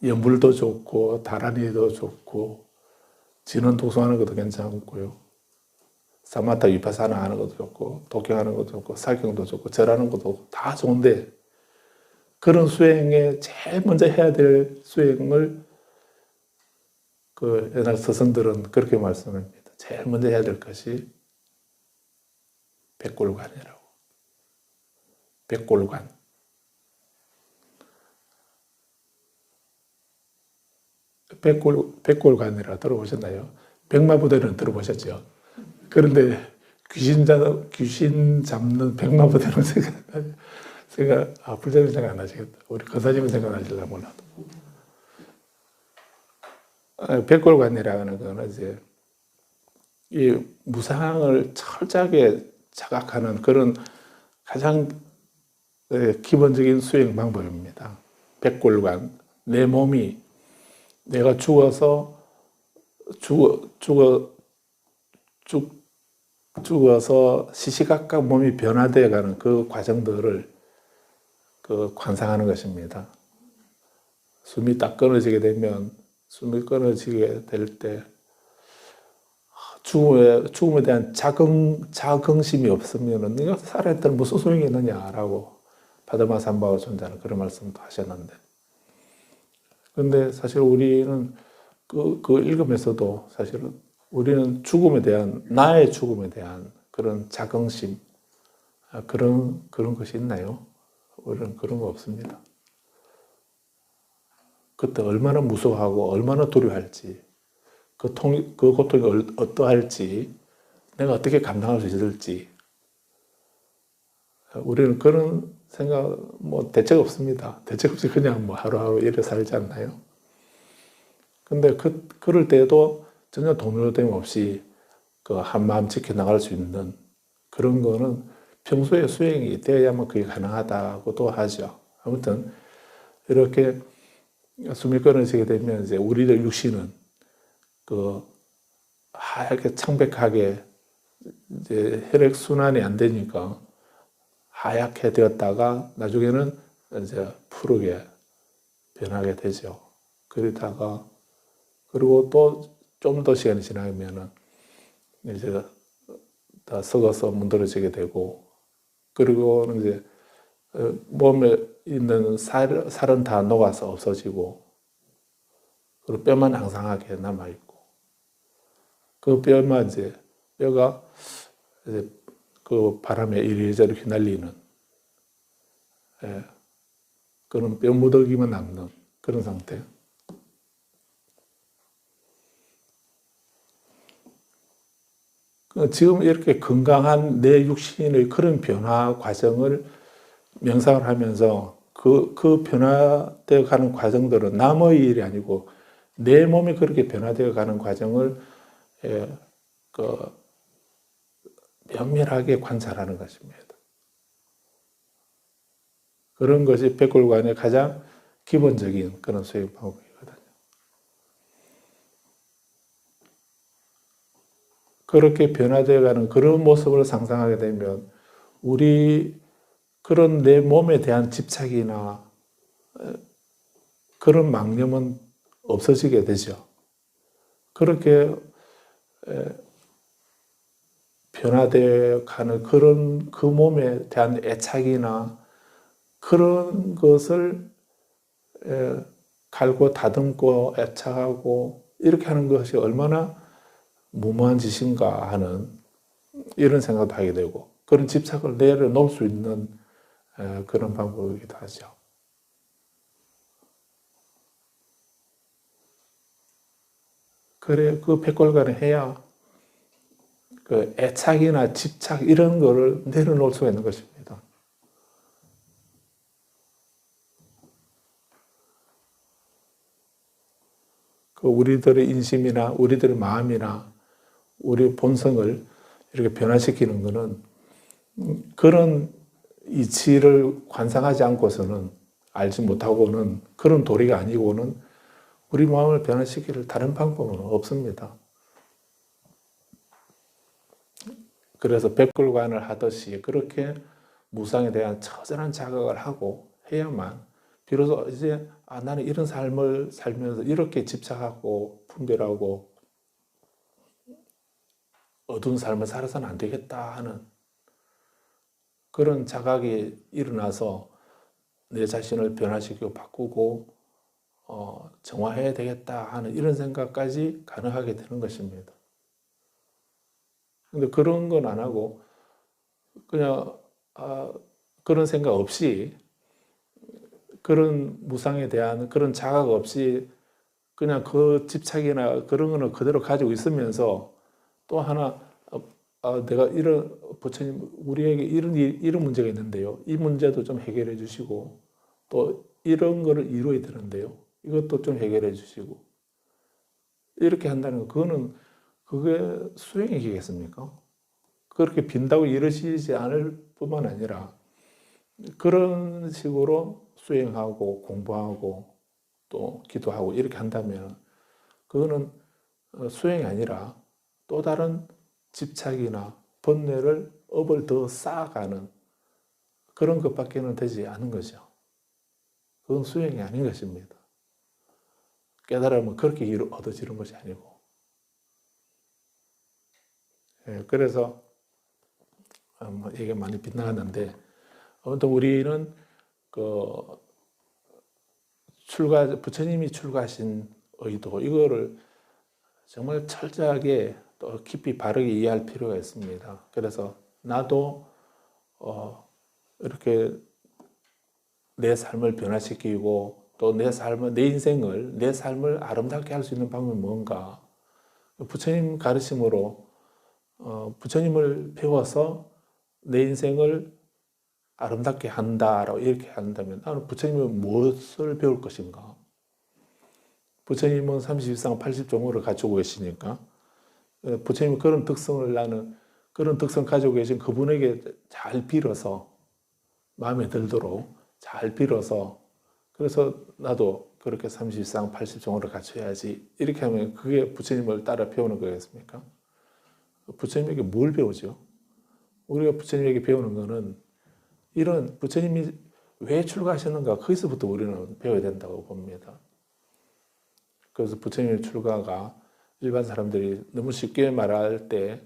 연불도 좋고 다란이도 좋고 진원 독서하는 것도 괜찮고요. 사마타 위파사나 하는 것도 좋고 독경하는 것도 좋고 사경도 좋고 절하는 것도 다 좋은데 그런 수행에 제일 먼저 해야 될 수행을 그 옛날 스승들은 그렇게 말씀합니다. 제일 먼저 해야 될 것이 백골관이라고. 백골관. 백골관이라 들어보셨나요? 백마부대는 들어보셨죠? 그런데 귀신 잡는 백마부대는 불자님 생각 안 나시겠다. 우리 거사님은 생각나실라 몰라도. 백골관이라는 거는 이제 이 무상을 철저하게 자각하는 그런 가장 기본적인 수행 방법입니다. 백골관. 내 몸이 내가 죽어서 시시각각 몸이 변화되어 가는 그 과정들을 관상하는 것입니다. 숨이 딱 끊어지게 될 때 죽음에 대한 자긍심이 없으면 네가 살아있다는 무슨 소용이 있느냐라고 바다마 삼바오 존자는 그런 말씀도 하셨는데, 근데 사실 우리는 그 읽으면서도 사실은 우리는 나의 죽음에 대한 그런 자긍심, 그런 것이 있나요? 우리는 그런 거 없습니다. 그때 얼마나 무서워하고 얼마나 두려워할지, 그 고통이 어떠할지, 내가 어떻게 감당할 수 있을지, 우리는 그런 생각 대책 없습니다. 대책 없이 그냥 하루하루 이래 살지 않나요? 근데 그럴 때에도 전혀 동요됨 없이 한마음 지켜나갈 수 있는 그런 거는 평소에 수행이 되어야만 그게 가능하다고도 하죠. 아무튼 이렇게 숨이 끊어지게 되면 이제 우리들 육신은 하얗게 창백하게 이제 혈액 순환이 안 되니까 하얗게 되었다가 나중에는 이제 푸르게 변하게 되죠. 그리고 또 좀 더 시간이 지나면은 이제 다 썩어서 문드러지게 되고, 그리고는 이제 몸에 있는 살은 다 녹아서 없어지고, 그리고 뼈만 항상하게 남아있고, 그 뼈가 이제 그 바람에 이리저리 휘날리는 그런 뼈 무더기만 남는 그런 상태. 지금 이렇게 건강한 내 육신의 그런 변화 과정을 명상을 하면서 그 변화되어 가는 과정들은 남의 일이 아니고 내 몸이 그렇게 변화되어 가는 과정을 면밀하게 관찰하는 것입니다. 그런 것이 백골관의 가장 기본적인 그런 수행 방법이거든요. 그렇게 변화되어가는 그런 모습을 상상하게 되면 우리 그런 내 몸에 대한 집착이나 그런 망념은 없어지게 되죠. 그렇게 변화되어 가는 그런 그 몸에 대한 애착이나 그런 것을 갈고 다듬고 애착하고 이렇게 하는 것이 얼마나 무모한 짓인가 하는 이런 생각도 하게 되고, 그런 집착을 내려놓을 수 있는 그런 방법이기도 하죠. 그래, 그 백골간을 해야 그 애착이나 집착 이런 거를 내려놓을 수가 있는 것입니다. 그 우리들의 인심이나 우리들의 마음이나 우리 본성을 이렇게 변화시키는 것은 그런 이치를 관상하지 않고서는 알지 못하고는 그런 도리가 아니고는 우리 마음을 변화시킬 다른 방법은 없습니다. 그래서 백골관을 하듯이 그렇게 무상에 대한 처절한 자각을 하고 해야만 비로소 이제 나는 이런 삶을 살면서 이렇게 집착하고 분별하고 어두운 삶을 살아서는 안 되겠다 하는 그런 자각이 일어나서 내 자신을 변화시키고 바꾸고 정화해야 되겠다 하는 이런 생각까지 가능하게 되는 것입니다. 근데 그런 건 안 하고 그냥 그런 생각 없이 그런 무상에 대한 그런 자각 없이 그냥 그 집착이나 그런 거는 그대로 가지고 있으면서 또 하나 내가 이런 부처님 우리에게 이런 문제가 있는데요. 이 문제도 좀 해결해 주시고 또 이런 거를 이루어야 되는데요. 이것도 좀 해결해 주시고 이렇게 한다는 거 그거는 그게 수행이겠습니까? 그렇게 빈다고 이러시지 않을 뿐만 아니라 그런 식으로 수행하고 공부하고 또 기도하고 이렇게 한다면 그거는 수행이 아니라 또 다른 집착이나 번뇌를 업을 더 쌓아가는 그런 것밖에는 되지 않은 거죠. 그건 수행이 아닌 것입니다. 깨달음은 그렇게 얻어지는 것이 아니고. 그래서 이게 많이 빗나갔는데 아무튼 우리는 부처님이 출가하신 의도 이거를 정말 철저하게 또 깊이 바르게 이해할 필요가 있습니다. 그래서 나도 이렇게 내 삶을 변화시키고 또 내 인생을 내 삶을 아름답게 할 수 있는 방법이 뭔가 부처님 가르침으로 부처님을 배워서 내 인생을 아름답게 한다라고 이렇게 한다면 나는 부처님은 무엇을 배울 것인가? 부처님은 32상 80종을 갖추고 계시니까 부처님은 그런 특성을 나는 그런 특성 가지고 계신 그분에게 잘 빌어서 마음에 들도록 잘 빌어서 그래서 나도 그렇게 32상 80종을 갖춰야지 이렇게 하면 그게 부처님을 따라 배우는 거겠습니까? 부처님에게 뭘 배우죠? 우리가 부처님에게 배우는 거는 이런 부처님이 왜 출가하셨는가 거기서부터 우리는 배워야 된다고 봅니다. 그래서 부처님의 출가가 일반 사람들이 너무 쉽게 말할 때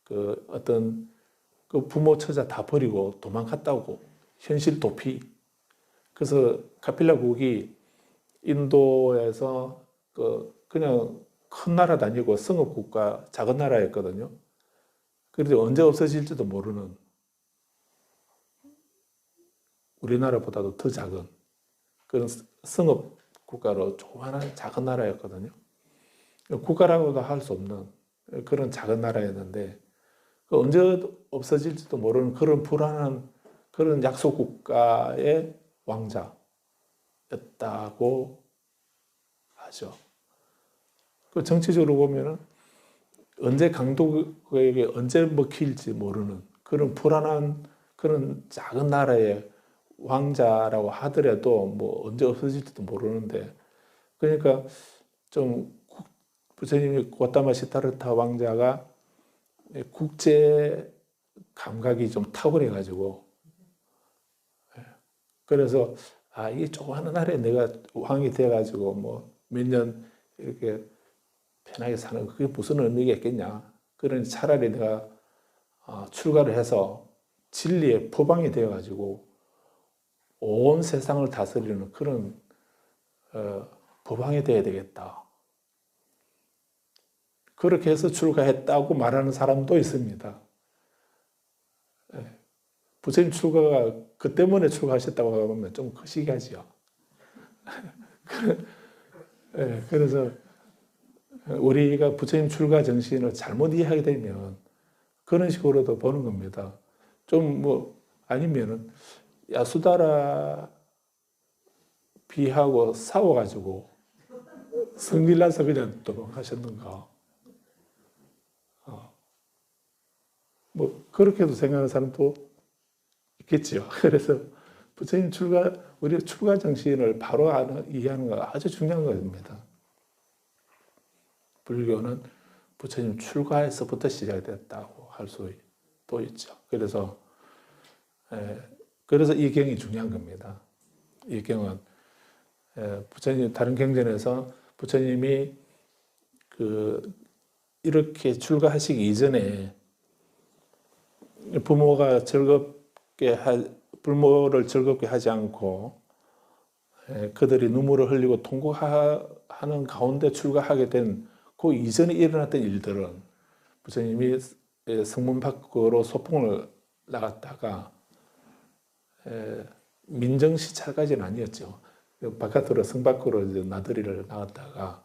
그 어떤 그 부모 처자 다 버리고 도망갔다고 현실 도피. 그래서 카필라국이 인도에서 그냥 큰 나라 다니고 성읍국가 작은 나라였거든요. 그런데 언제 없어질지도 모르는 우리나라보다도 더 작은 그런 성읍 국가로 조그마한 작은 나라였거든요. 국가라고도 할 수 없는 그런 작은 나라였는데 언제 없어질지도 모르는 그런 불안한 그런 약소 국가의 왕자였다고 하죠. 그 정치적으로 보면은 언제 강독에게 언제 먹힐지 모르는 그런 불안한 그런 작은 나라의 왕자라고 하더라도 뭐 언제 없어질지도 모르는데 그러니까 좀 부처님이 고타마 시타르타 왕자가 국제 감각이 좀 탁월해 가지고 그래서 이 조그마한 나라에 내가 왕이 돼 가지고 뭐 몇 년 이렇게 편하게 사는 그게 무슨 의미가 있겠냐. 그러니 차라리 내가 출가를 해서 진리의 포방이 되어 가지고 온 세상을 다스리는 그런 법왕이 되어야 되겠다. 그렇게 해서 출가했다고 말하는 사람도 있습니다. 부처님 출가가 그 때문에 출가하셨다고 하면 좀 거시기하지요. 그래서 우리가 부처님 출가 정신을 잘못 이해하게 되면 그런 식으로도 보는 겁니다. 좀 뭐 아니면은 야수다라 비하고 싸워가지고 성질나서 그냥 도망하셨는가. 뭐 그렇게도 생각하는 사람도 있겠지요. 그래서 부처님 우리가 출가 정신을 바로 이해하는 거 아주 중요한 겁니다. 불교는 부처님 출가에서부터 시작됐다고 할 수도 있죠. 그래서 그래서 이 경이 중요한 겁니다. 이 경은 부처님 다른 경전에서 부처님이 이렇게 출가하시기 이전에 부모를 즐겁게 하지 않고 그들이 눈물을 흘리고 통곡하는 가운데 출가하게 된 그 이전에 일어났던 일들은 부처님이 성문 밖으로 소풍을 나갔다가 민정시찰까지는 아니었죠. 바깥으로 성 밖으로 이제 나들이를 나갔다가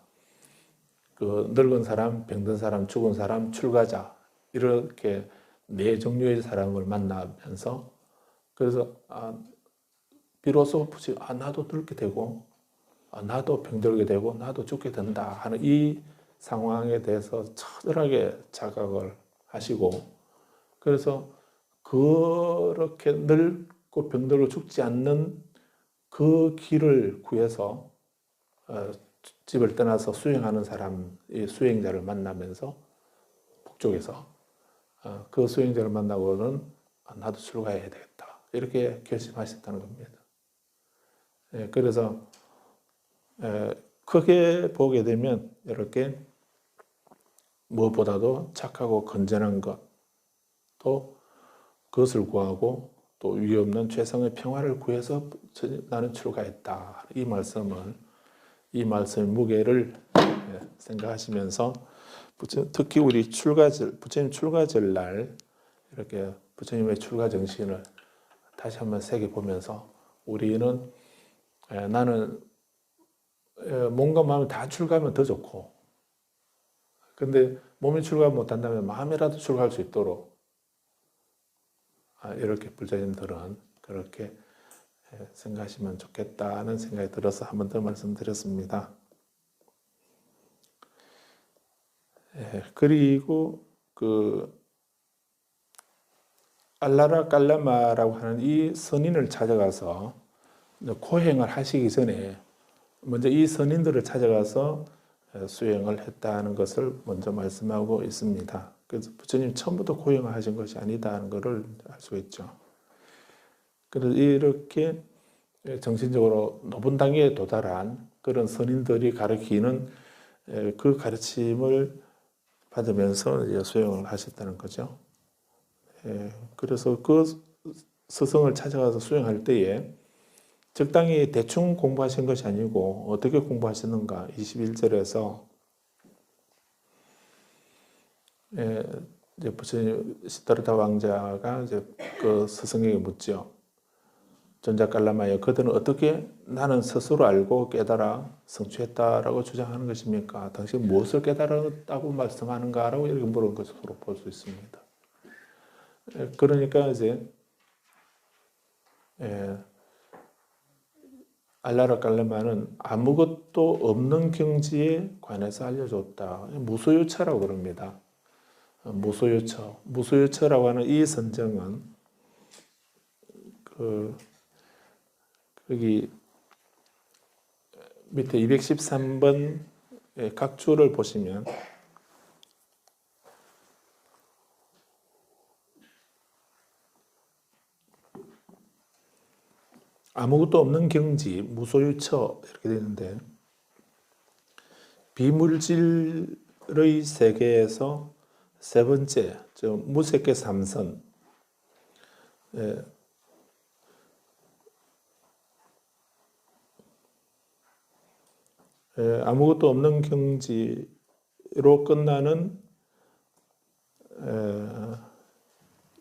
그 늙은 사람, 병든 사람, 죽은 사람, 출가자 이렇게 네 종류의 사람을 만나면서 그래서 비로소 나도 늙게 되고 나도 병들게 되고 나도 죽게 된다 하는 이 상황에 대해서 처절하게 자각을 하시고 그래서 그렇게 늙고 병들고 죽지 않는 그 길을 구해서 집을 떠나서 수행하는 사람, 이 수행자를 만나면서 북쪽에서 그 수행자를 만나고는 나도 출가해야 되겠다 이렇게 결심하셨다는 겁니다. 그래서 크게 보게 되면 이렇게 무엇보다도 착하고 건전한 것, 또 그것을 구하고 또 위에 없는 최상의 평화를 구해서 나는 출가했다. 이 말씀의 무게를 생각하시면서 특히 우리 부처님 출가절 날 이렇게 부처님의 출가 정신을 다시 한번 새겨보면서 우리는 나는 몸과 마음이 다 출가하면 더 좋고 근데 몸이 출가 못한다면 마음이라도 출가할 수 있도록 이렇게 불자님들은 그렇게 생각하시면 좋겠다는 생각이 들어서 한 번 더 말씀드렸습니다. 그리고 알라라 깔라마라고 하는 이 선인을 찾아가서 고행을 하시기 전에 먼저 이 선인들을 찾아가서 수행을 했다는 것을 먼저 말씀하고 있습니다. 그래서 부처님 처음부터 고행을 하신 것이 아니다는 것을 알 수 있죠. 그래서 이렇게 정신적으로 높은 단계에 도달한 그런 선인들이 가르치는 그 가르침을 받으면서 수행을 하셨다는 거죠. 그래서 그 스승을 찾아가서 수행할 때에 적당히 대충 공부하신 것이 아니고 어떻게 공부하셨는가 21절에서 이제 부처님 시다르타 왕자가 이제 그 스승에게 묻죠. 전자깔라마여 그들은 어떻게 나는 스스로 알고 깨달아 성취했다라고 주장하는 것입니까? 당신 무엇을 깨달았다고 말씀하는가라고 이렇게 물은 것으로 볼 수 있습니다. 그러니까 이제 알라라 깔라마는 아무것도 없는 경지에 관해서 알려줬다. 무소유처라고 그럽니다. 무소유처라고 하는 이 선정은 여기 밑에 213번 각 줄을 보시면 아무것도 없는 경지, 무소유처 이렇게 되는데 비물질의 세계에서 세 번째, 즉 무색계 삼선 아무것도 없는 경지로 끝나는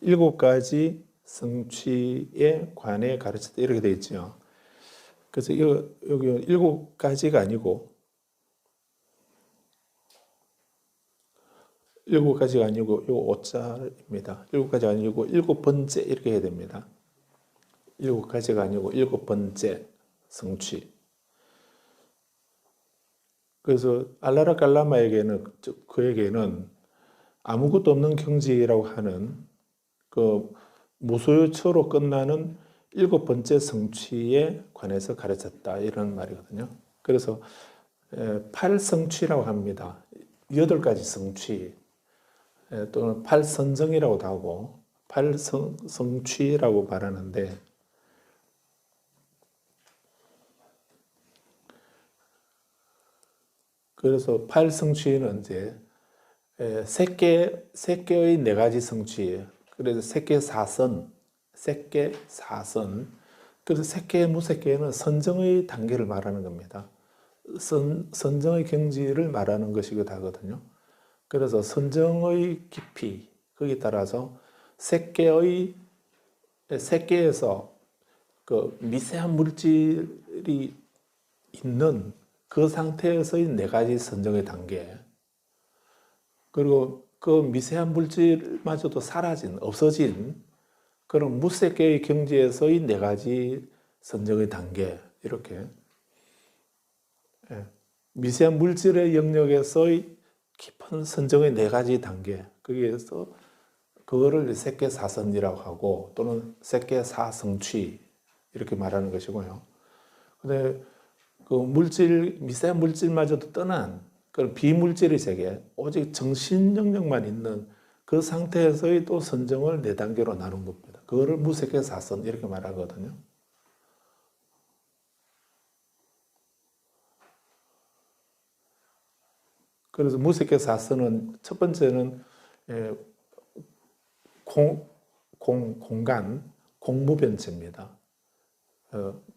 7가지 성취에 관해 가르쳤다 이렇게 되어 있죠. 그래서 여기 7가지가 아니고 7가지가 아니고 이거 5자입니다. 7가지가 아니고 7번째 이렇게 해야 됩니다. 7가지가 아니고 7번째 성취. 그래서 알라라 깔라마에게는 그에게는 아무것도 없는 경지라고 하는 그 무소유처로 끝나는 7번째 성취에 관해서 가르쳤다 이런 말이거든요. 그래서 8성취라고 합니다. 8가지 성취 또는 8선정이라고도 하고 팔성취라고 말하는데, 그래서 팔성취는 이제 세계의 네 가지 성취예요. 그래서 세계사선, 세계사선. 그래서 세계, 무세계는 선정의 단계를 말하는 겁니다. 선정의 경지를 말하는 것이기도 하거든요. 그래서 선정의 깊이, 거기에 따라서 세계에서 그 미세한 물질이 있는 그 상태에서의 네 가지 선정의 단계, 그리고 그 미세한 물질마저도 없어진 그런 무세계의 경지에서의 네 가지 선정의 단계, 이렇게 미세한 물질의 영역에서의 깊은 선정의 네 가지 단계, 거기에서 그거를 세계사선이라고 하고 또는 세계사성취 이렇게 말하는 것이고요. 근데 그 미세한 물질마저도 떠난 그런 비물질의 세계, 오직 정신 영역만 있는 그 상태에서의 또 선정을 네 단계로 나눈 겁니다. 그거를 무세계사선 이렇게 말하거든요. 그래서 무색계사선은 첫 번째는 공간, 공무변체입니다.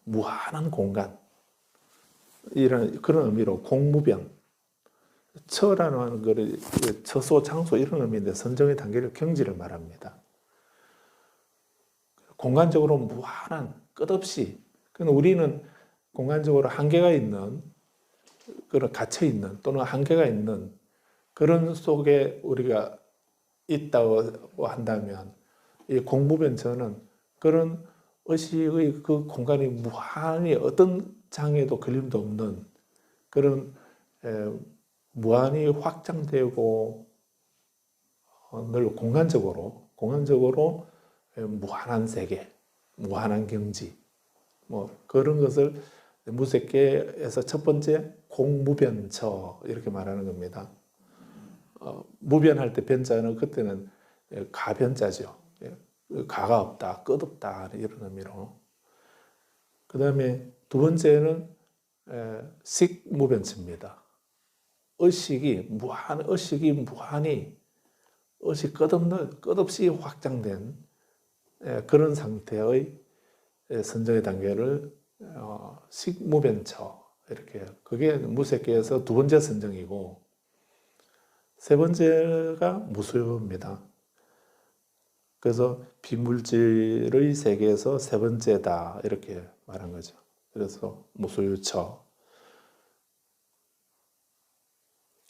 무한한 공간, 이런 그런 의미로 공무변, 처라는 것을 처소, 장소 이런 의미인데 선정의 단계를 경지를 말합니다. 공간적으로 무한한, 끝없이. 우리는 공간적으로 한계가 있는, 그런 갇혀 있는 또는 한계가 있는 그런 속에 우리가 있다고 한다면, 이 공무변처는 그런 의식의 그 공간이 무한히 어떤 장애도 걸림도 없는 그런 무한히 확장되고 늘 공간적으로 무한한 세계, 무한한 경지, 뭐 그런 것을 무색계에서 첫 번째 공무변처 이렇게 말하는 겁니다. 무변할 때 변자는 그때는 가변자죠. 가가 없다, 끝없다 이런 의미로. 그 다음에 두 번째는 식무변처입니다. 의식이 무한히 의식 끝없이 확장된 그런 상태의 선정의 단계를 식무변처 이렇게, 그게 무색계에서 두 번째 선정이고, 세 번째가 무소유입니다. 그래서 비물질의 세계에서 세 번째다 이렇게 말한 거죠. 그래서 무소유처.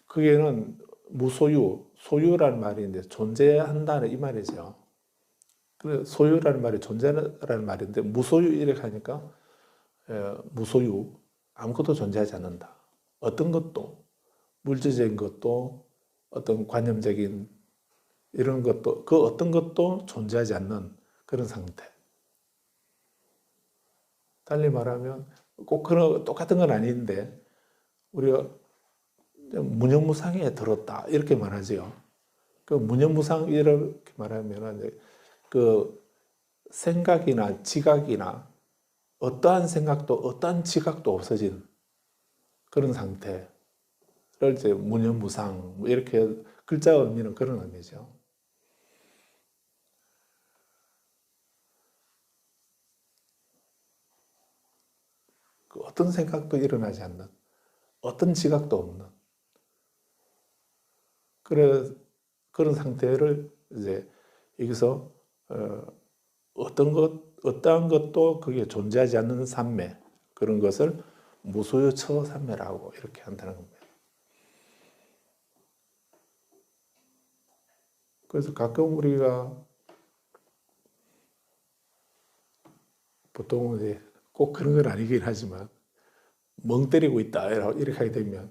그게는 소유라는 말인데 존재한다는 이 말이죠. 소유라는 말이 존재라는 말인데 무소유 이렇게 하니까 무소유, 아무것도 존재하지 않는다. 어떤 것도, 물질적인 것도 어떤 관념적인 이런 것도, 그 어떤 것도 존재하지 않는 그런 상태. 달리 말하면 꼭 그런 똑같은 건 아닌데 우리가 무념무상에 들었다 이렇게 말하죠. 그 무념무상 이렇게 말하면 그 생각이나 지각이나 어떠한 생각도 어떠한 지각도 없어진 그런 상태를 이제 무념무상 이렇게 글자 의미는 그런 의미죠. 그 어떤 생각도 일어나지 않는, 어떤 지각도 없는 그런 상태를 이제 여기서 어떠한 것도 그게 존재하지 않는 삼매, 그런 것을 무소유처 삼매라고 이렇게 한다는 겁니다. 그래서 가끔 우리가 보통 이제 꼭 그런 건 아니긴 하지만 멍 때리고 있다 이렇게 하게 되면,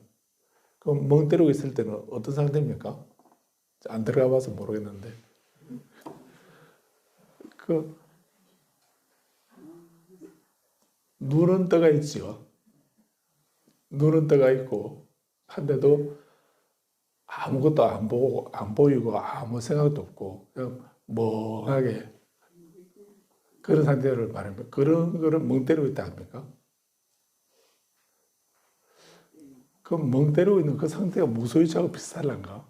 그럼 멍 때리고 있을 때는 어떤 상태입니까? 안 들어가 봐서 모르겠는데 그 눈은 떠가 있죠. 눈은 떠가 있고 한데도 아무것도 안 보이고 아무 생각도 없고 그냥 멍하게 그런 상태를 말합니다. 그런 거를 멍 때리고 있다 합니까? 그 멍 때리고 있는 그 상태가 무소유자하고 비슷할란가?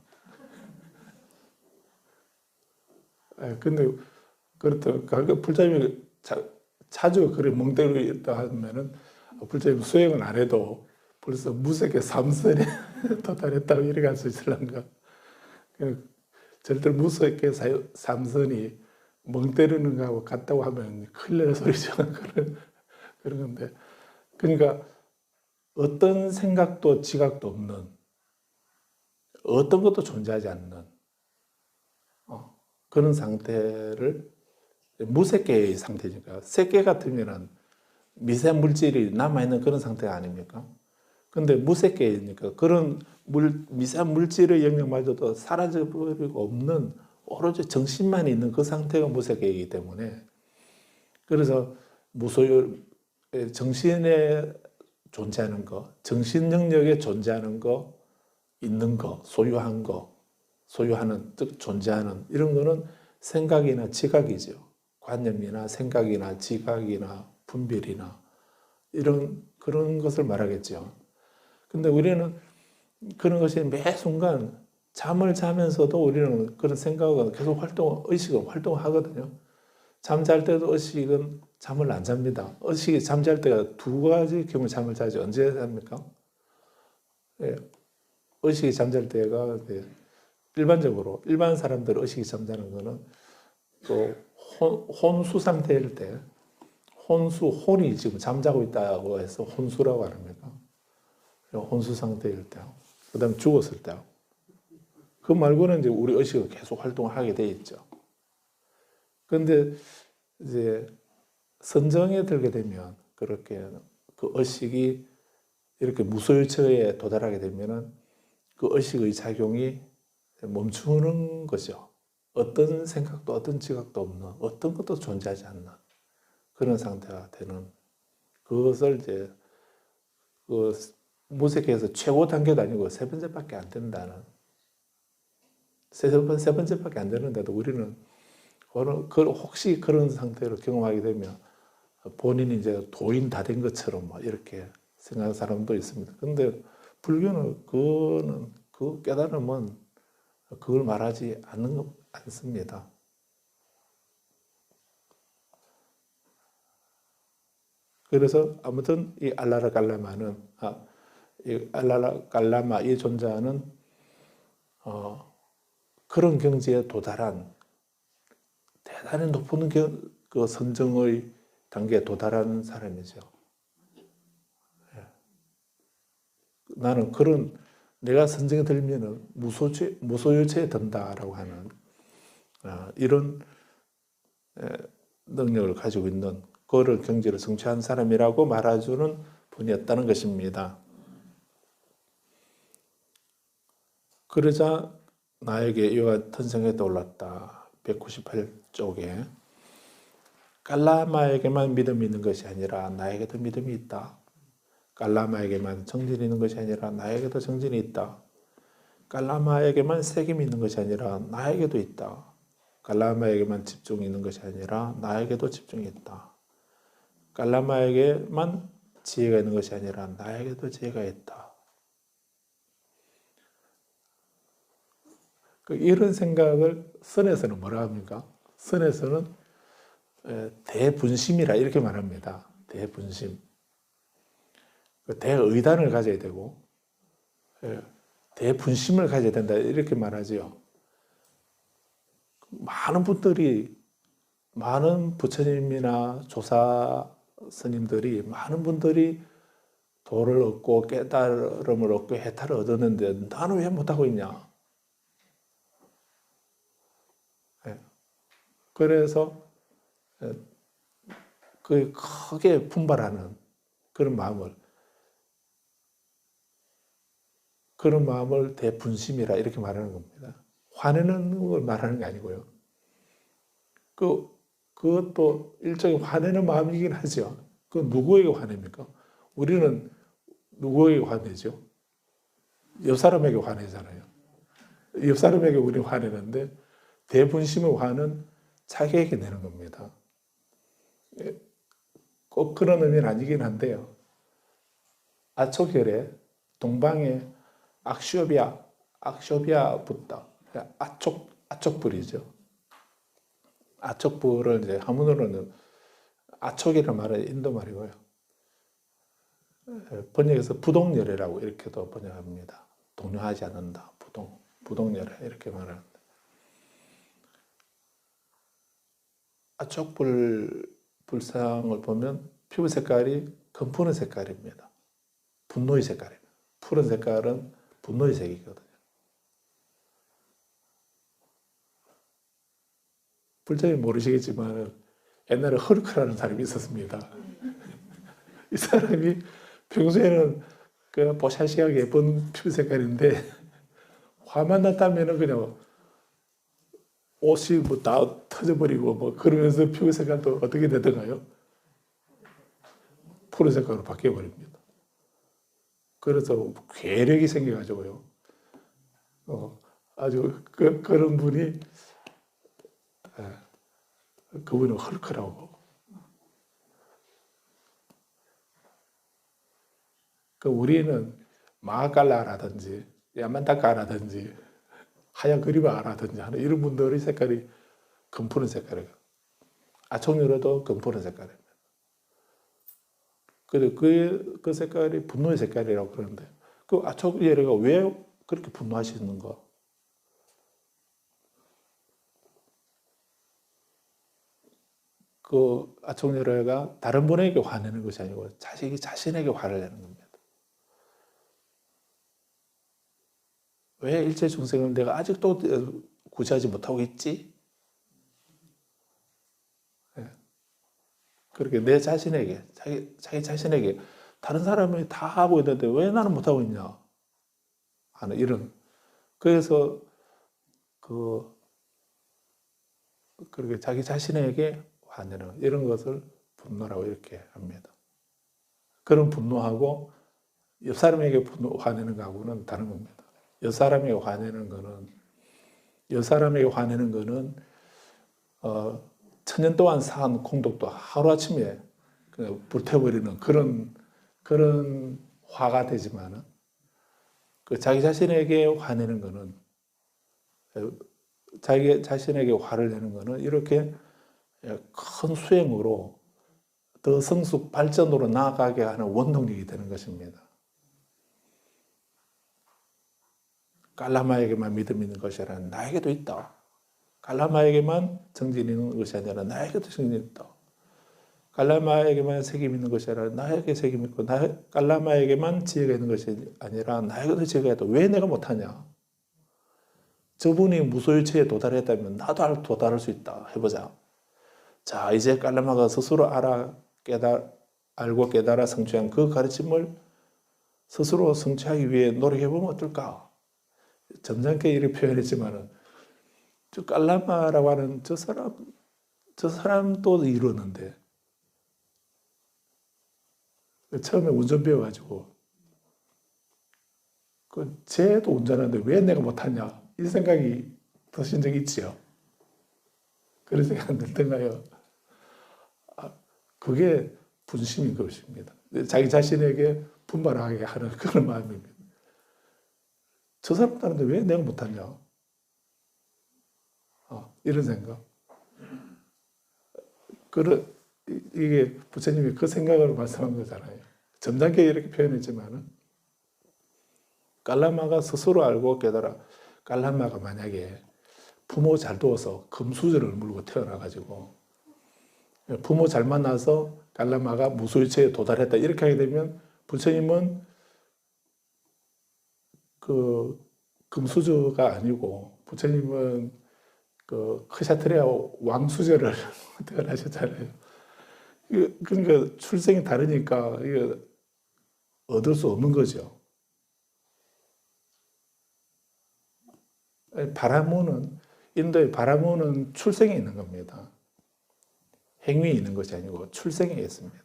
근데 그렇다. 불자님이 자주 그래 멍 때리고 있다 하면은 불자님 수행을 안 해도 벌써 무색의 삼선에 도달했다고 이렇게 할 수 있을란가? 절대로 무색의 삼선이 멍 때리는 거하고 같다고 하면 큰일 날 소리죠. 그런 건데. 그러니까 어떤 생각도 지각도 없는, 어떤 것도 존재하지 않는 그런 상태를 무색계의 상태니까. 색계 같으면은 미세 물질이 남아있는 그런 상태가 아닙니까? 근데 무색계니까 그런 미세한 물질의 영역마저도 사라져버리고 없는 오로지 정신만 있는 그 상태가 무색계이기 때문에, 그래서 무소유, 정신에 존재하는 거, 정신 영역에 존재하는 거, 있는 거, 소유한 거, 소유하는, 즉 존재하는 이런 거는 생각이나 지각이죠. 관념이나 생각이나 지각이나 분별이나 이런 그런 것을 말하겠죠. 근데 우리는 그런 것이 매 순간 잠을 자면서도 우리는 그런 생각은 계속 의식은 활동하거든요. 잠잘 때도 의식은 잠을 안 잡니다. 의식이 잠잘 때가 두 가지 경우 잠을 자죠. 언제 잡니까? 예, 의식이 잠잘 때가 일반적으로 일반 사람들 의식이 잠자는 거는 또 혼수 상태일 때, 혼이 지금 잠자고 있다고 해서 혼수라고 합니다. 혼수 상태일 때, 그 다음에 죽었을 때. 그 말고는 이제 우리 의식은 계속 활동하게 돼 있죠. 그런데 이제 선정에 들게 되면 그렇게 그 의식이 이렇게 무소유처에 도달하게 되면은 그 의식의 작용이 멈추는 거죠. 어떤 생각도 어떤 지각도 없는, 어떤 것도 존재하지 않는 그런 상태가 되는, 그것을 이제 그 무색해서 최고 단계도 아니고 세 번째밖에 안 된다는, 세 번째밖에 안 되는데도 우리는 혹시 그런 상태를 경험하게 되면 본인이 이제 도인 다 된 것처럼 이렇게 생각하는 사람도 있습니다. 근데 불교는 그 깨달음은 그걸 말하지 않습니다. 그래서 아무튼 이 알라라 깔라마는 이 알라라 깔라마 이 존재하는 그런 경지에 도달한 대단히 높은 그 선정의 단계에 도달한 사람이죠. 나는 내가 선정에 들면은 무소유체에 든다라고 하는 이런 능력을 가지고 있는 그를 경지를 성취한 사람이라고 말해주는 분이었다는 것입니다. 그러자 나에게 이와 같은 생각이 떠올랐다. 198쪽에 깔라마에게만 믿음이 있는 것이 아니라 나에게도 믿음이 있다. 깔라마에게만 정진이 있는 것이 아니라 나에게도 정진이 있다. 깔라마에게만 색임이 있는 것이 아니라 나에게도 있다. 깔라마에게만 집중이 있는 것이 아니라 나에게도 집중이 있다. 깔라마에게만 지혜가 있는 것이 아니라 나에게도 지혜가 있다. 이런 생각을 선에서는 뭐라 합니까? 선에서는 대분심이라 이렇게 말합니다. 대분심. 대의단을 가져야 되고 대분심을 가져야 된다 이렇게 말하지요. 많은 부처님이나 조사 스님들이 많은 분들이 도를 얻고 깨달음을 얻고 해탈을 얻었는데 나는 왜 못하고 있냐? 그래서 그 크게 분발하는 그런 마음을 대분심이라 이렇게 말하는 겁니다. 화내는 걸 말하는 게 아니고요. 그것도 일종의 화내는 마음이긴 하죠. 그 누구에게 화냅니까? 우리는 누구에게 화내죠? 옆 사람에게 화내잖아요. 옆 사람에게 우리는 화내는데 대분심의 화는 자기에게 내는 겁니다. 꼭 그런 의미는 아니긴 한데요. 아초결에 동방에 악쇼비아 붓다. 아촉불이죠. 아촉불을 이제 한문으로는 아촉이라는 말은 인도 말이고요. 번역해서 부동열애라고 이렇게도 번역합니다. 동요하지 않는다. 부동열애 이렇게 말하는데. 불상을 보면 피부 색깔이 금푸른 색깔입니다. 분노의 색깔입니다. 푸른 색깔은 분노의 색이거든요. 불자님 모르시겠지만 옛날에 헐크라는 사람이 있었습니다. 이 사람이 평소에는 그 보샤시하게 예쁜 피부 색깔인데 화만 났다면 그냥 옷이 뭐 다 터져버리고 뭐 그러면서 피부 색깔도 어떻게 되던가요? 푸른 색깔로 바뀌어버립니다. 그래서 괴력이 생겨가지고요. 아주 그런 분이 그분은 헐크라고. 우리는 마깔라라든지 야만타카라든지 하얀 그리바라든지 하는 이런 분들의 색깔이 금푸른 색깔이에요. 아총열에도 금푸른 색깔입니다. 그래서 그 색깔이 분노의 색깔이라고 그러는데 그 아총열애가 왜 그렇게 분노하시는가? 그 아총열애가 다른 분에게 화내는 것이 아니고 자신에게 화를 내는 겁니다. 왜 일체 중생을 내가 아직도 구제하지 못하고 있지? 네. 그렇게 내 자신에게, 자기 자신에게 다른 사람이 다 하고 있는데 왜 나는 못하고 있냐? 하는 이런. 그래서 그렇게 자기 자신에게 화내는 이런 것을 분노라고 이렇게 합니다. 그런 분노하고 옆 사람에게 화내는 거하고는 다른 겁니다. 옆 사람에게 화내는 거는 천년 동안 쌓은 공덕도 하루아침에 불태워버리는 그런 화가 되지만은 그 자기 자신에게 화내는 거는 자기 자신에게 화를 내는 거는 이렇게 큰 수행으로 더 성숙 발전으로 나아가게 하는 원동력이 되는 것입니다. 깔라마에게만 믿음이 있는 것이 아니라 나에게도 있다. 깔라마에게만 정진이 있는 것이 아니라 나에게도 정진이 있다. 깔라마에게만 책임이 있는 것이 아니라 나에게 책임이 있고 깔라마에게만 지혜가 있는 것이 아니라 나에게도 지혜가 있다. 왜 내가 못하냐? 저분이 무소유체에 도달했다면 나도 도달할 수 있다. 해보자. 자, 이제 깔라마가 스스로 알고 깨달아 성취한 그 가르침을 스스로 성취하기 위해 노력해보면 어떨까? 점잖게 이렇게 표현했지만은, 저 깔라마라고 하는 저 사람도 이루었는데, 처음에 운전 배워가지고, 쟤도 운전하는데 왜 내가 못하냐? 이 생각이 드신 적이 있지요. 그런 생각 안 들던가요? 그게 분심인 것입니다. 자기 자신에게 분발하게 하는 그런 마음입니다. 저 사람 다른데 왜 내가 못하냐? 이런 생각. 이게 부처님이 그 생각을 말씀한 거잖아요. 점잖게 이렇게 표현했지만은, 깔라마가 스스로 알고 깨달아, 깔라마가 만약에 부모 잘 두어서 금수저를 물고 태어나가지고, 부모 잘 만나서 깔라마가 무소유체에 도달했다. 이렇게 하게 되면, 부처님은 그 금수저가 아니고, 부처님은 그 크샤트리아 왕수저를 태어나셨잖아요. 그러니까 출생이 다르니까 이게 얻을 수 없는 거죠. 인도의 바라무는 출생에 있는 겁니다. 행위에 있는 것이 아니고 출생에 있습니다.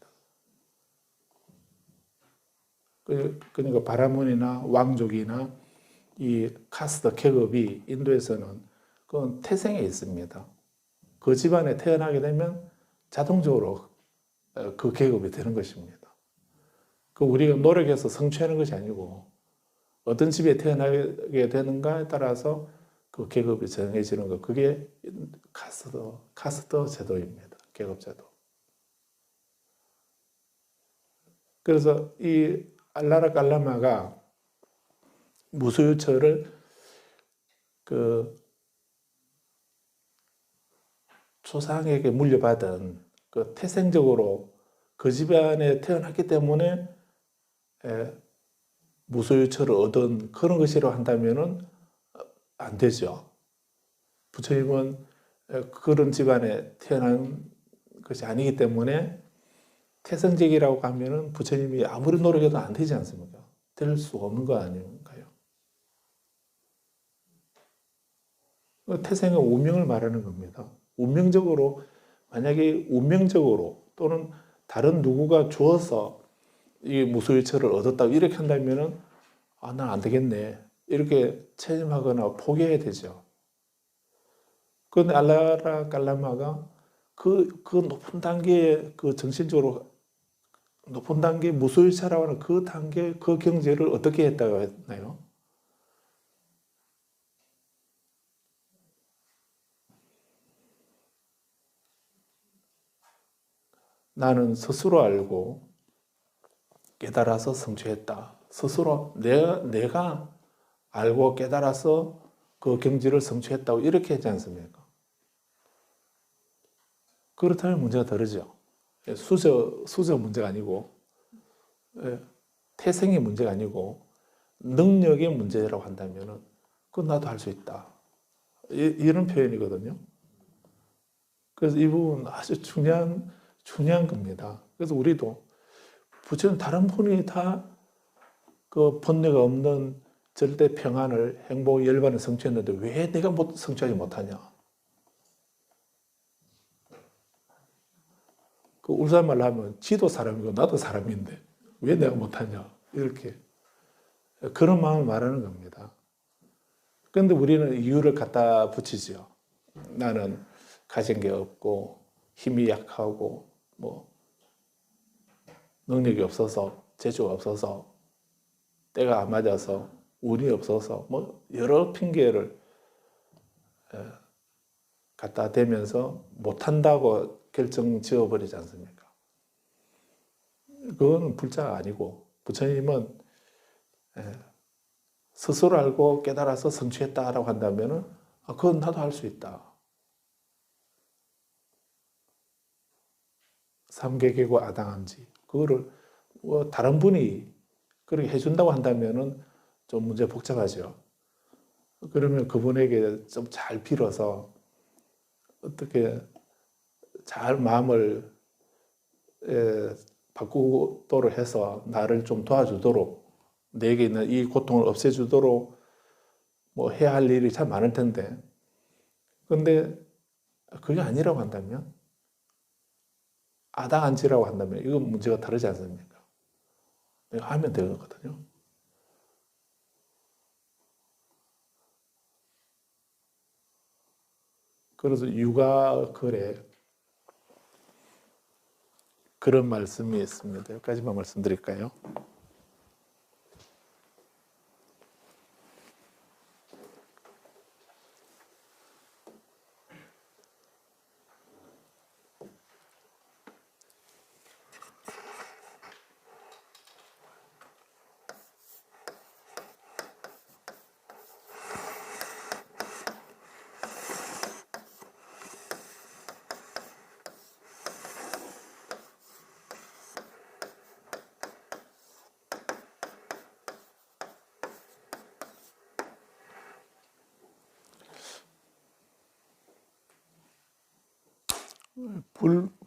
그러니까 바라문이나 왕족이나 이 카스트 계급이 인도에서는 그건 태생에 있습니다. 그 집안에 태어나게 되면 자동적으로 그 계급이 되는 것입니다. 그 우리가 노력해서 성취하는 것이 아니고 어떤 집에 태어나게 되는가에 따라서 그 계급이 정해지는 것, 그게 카스트 제도입니다. 계급 제도. 그래서 이 알라라 깔라마가 무소유처를 그 조상에게 물려받은 그 태생적으로 그 집안에 태어났기 때문에 무소유처를 얻은 그런 것이라고 한다면은 안 되죠. 부처님은 그런 집안에 태어난 것이 아니기 때문에 태생적이라고 하면은 부처님이 아무리 노력해도 안 되지 않습니까? 될 수 없는 거 아닌가요? 태생의 운명을 말하는 겁니다. 운명적으로, 만약에 운명적으로 또는 다른 누구가 주어서 이 무소유처를 얻었다고 이렇게 한다면은 난 안 되겠네. 이렇게 체념하거나 포기해야 되죠. 그런데 알라라 깔라마가 그 높은 단계의 그 정신적으로 높은 단계 무소유처라고 하는 그 단계 그 경제를 어떻게 했다고 했나요? 나는 스스로 알고 깨달아서 성취했다. 스스로 내가 알고 깨달아서 그 경지를 성취했다고 이렇게 했지 않습니까? 그렇다면 문제가 다르죠. 수저 문제가 아니고 태생의 문제가 아니고 능력의 문제라고 한다면 그건 나도 할 수 있다. 이런 표현이거든요. 그래서 이 부분은 아주 중요한 겁니다. 그래서 우리도 부처는 다른 분이 다 그 번뇌가 없는 절대 평안을 행복 열반을 성취했는데 왜 내가 성취하지 못하냐? 그 울산 말로 하면 지도 사람이고 나도 사람인데 왜 내가 못하냐? 이렇게 그런 마음을 말하는 겁니다. 그런데 우리는 이유를 갖다 붙이죠. 나는 가진 게 없고 힘이 약하고 뭐 능력이 없어서 재주가 없어서 때가 안 맞아서 운이 없어서 뭐 여러 핑계를 갖다 대면서 못한다고 결정 지어버리지 않습니까? 그건 불자가 아니고 부처님은 스스로 알고 깨달아서 성취했다라고 한다면 그건 나도 할 수 있다. 삼계계고 아당한지 그거를 뭐 다른 분이 그렇게 해준다고 한다면은 좀 문제 복잡하죠. 그러면 그분에게 좀 잘 빌어서 어떻게 잘 마음을 바꾸도록 해서 나를 좀 도와주도록 내게 있는 이 고통을 없애주도록 뭐 해야 할 일이 참 많을 텐데 근데 그게 아니라고 한다면 아당한지라고 한다면 이건 문제가 다르지 않습니까? 내가 하면 되거든요. 그래서 육아글에 그런 말씀이 있습니다. 여기까지만 말씀드릴까요?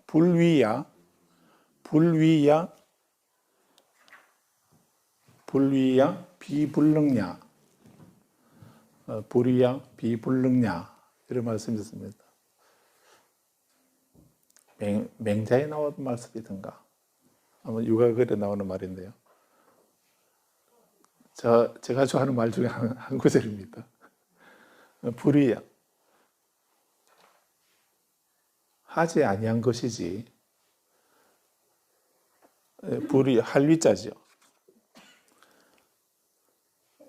불위야, 불위야, 불위야, 비불능냐, 불위야, 비불능냐 이런 말씀이 있습니다. 맹자에 나온 말씀이든가 아마 육아글에 나오는 말인데요. 제가 좋아하는 말 중에 한 구절입니다. 불위야, 하지 아니한 것이지. 불이 할위자죠.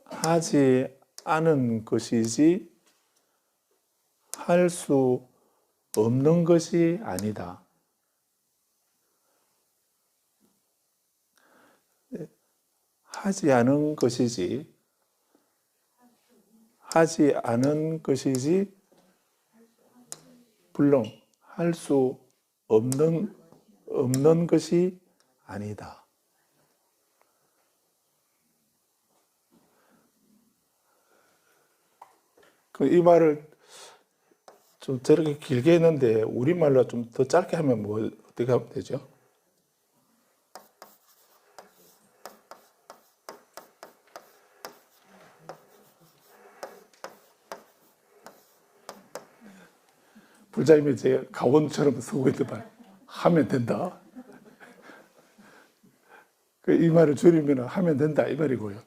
하지 않은 것이지 할 수 없는 것이 아니다. 하지 않은 것이지 하지 않은 것이지 물론 할 수 없는 것이 아니다. 이 말을 좀 저렇게 길게 했는데 우리말로 좀 더 짧게 하면 뭐 어떻게 하면 되죠? 불자님이 제 가원처럼 쓰고 있는 말 하면 된다. 이 말을 줄이면 하면 된다 이 말이고요.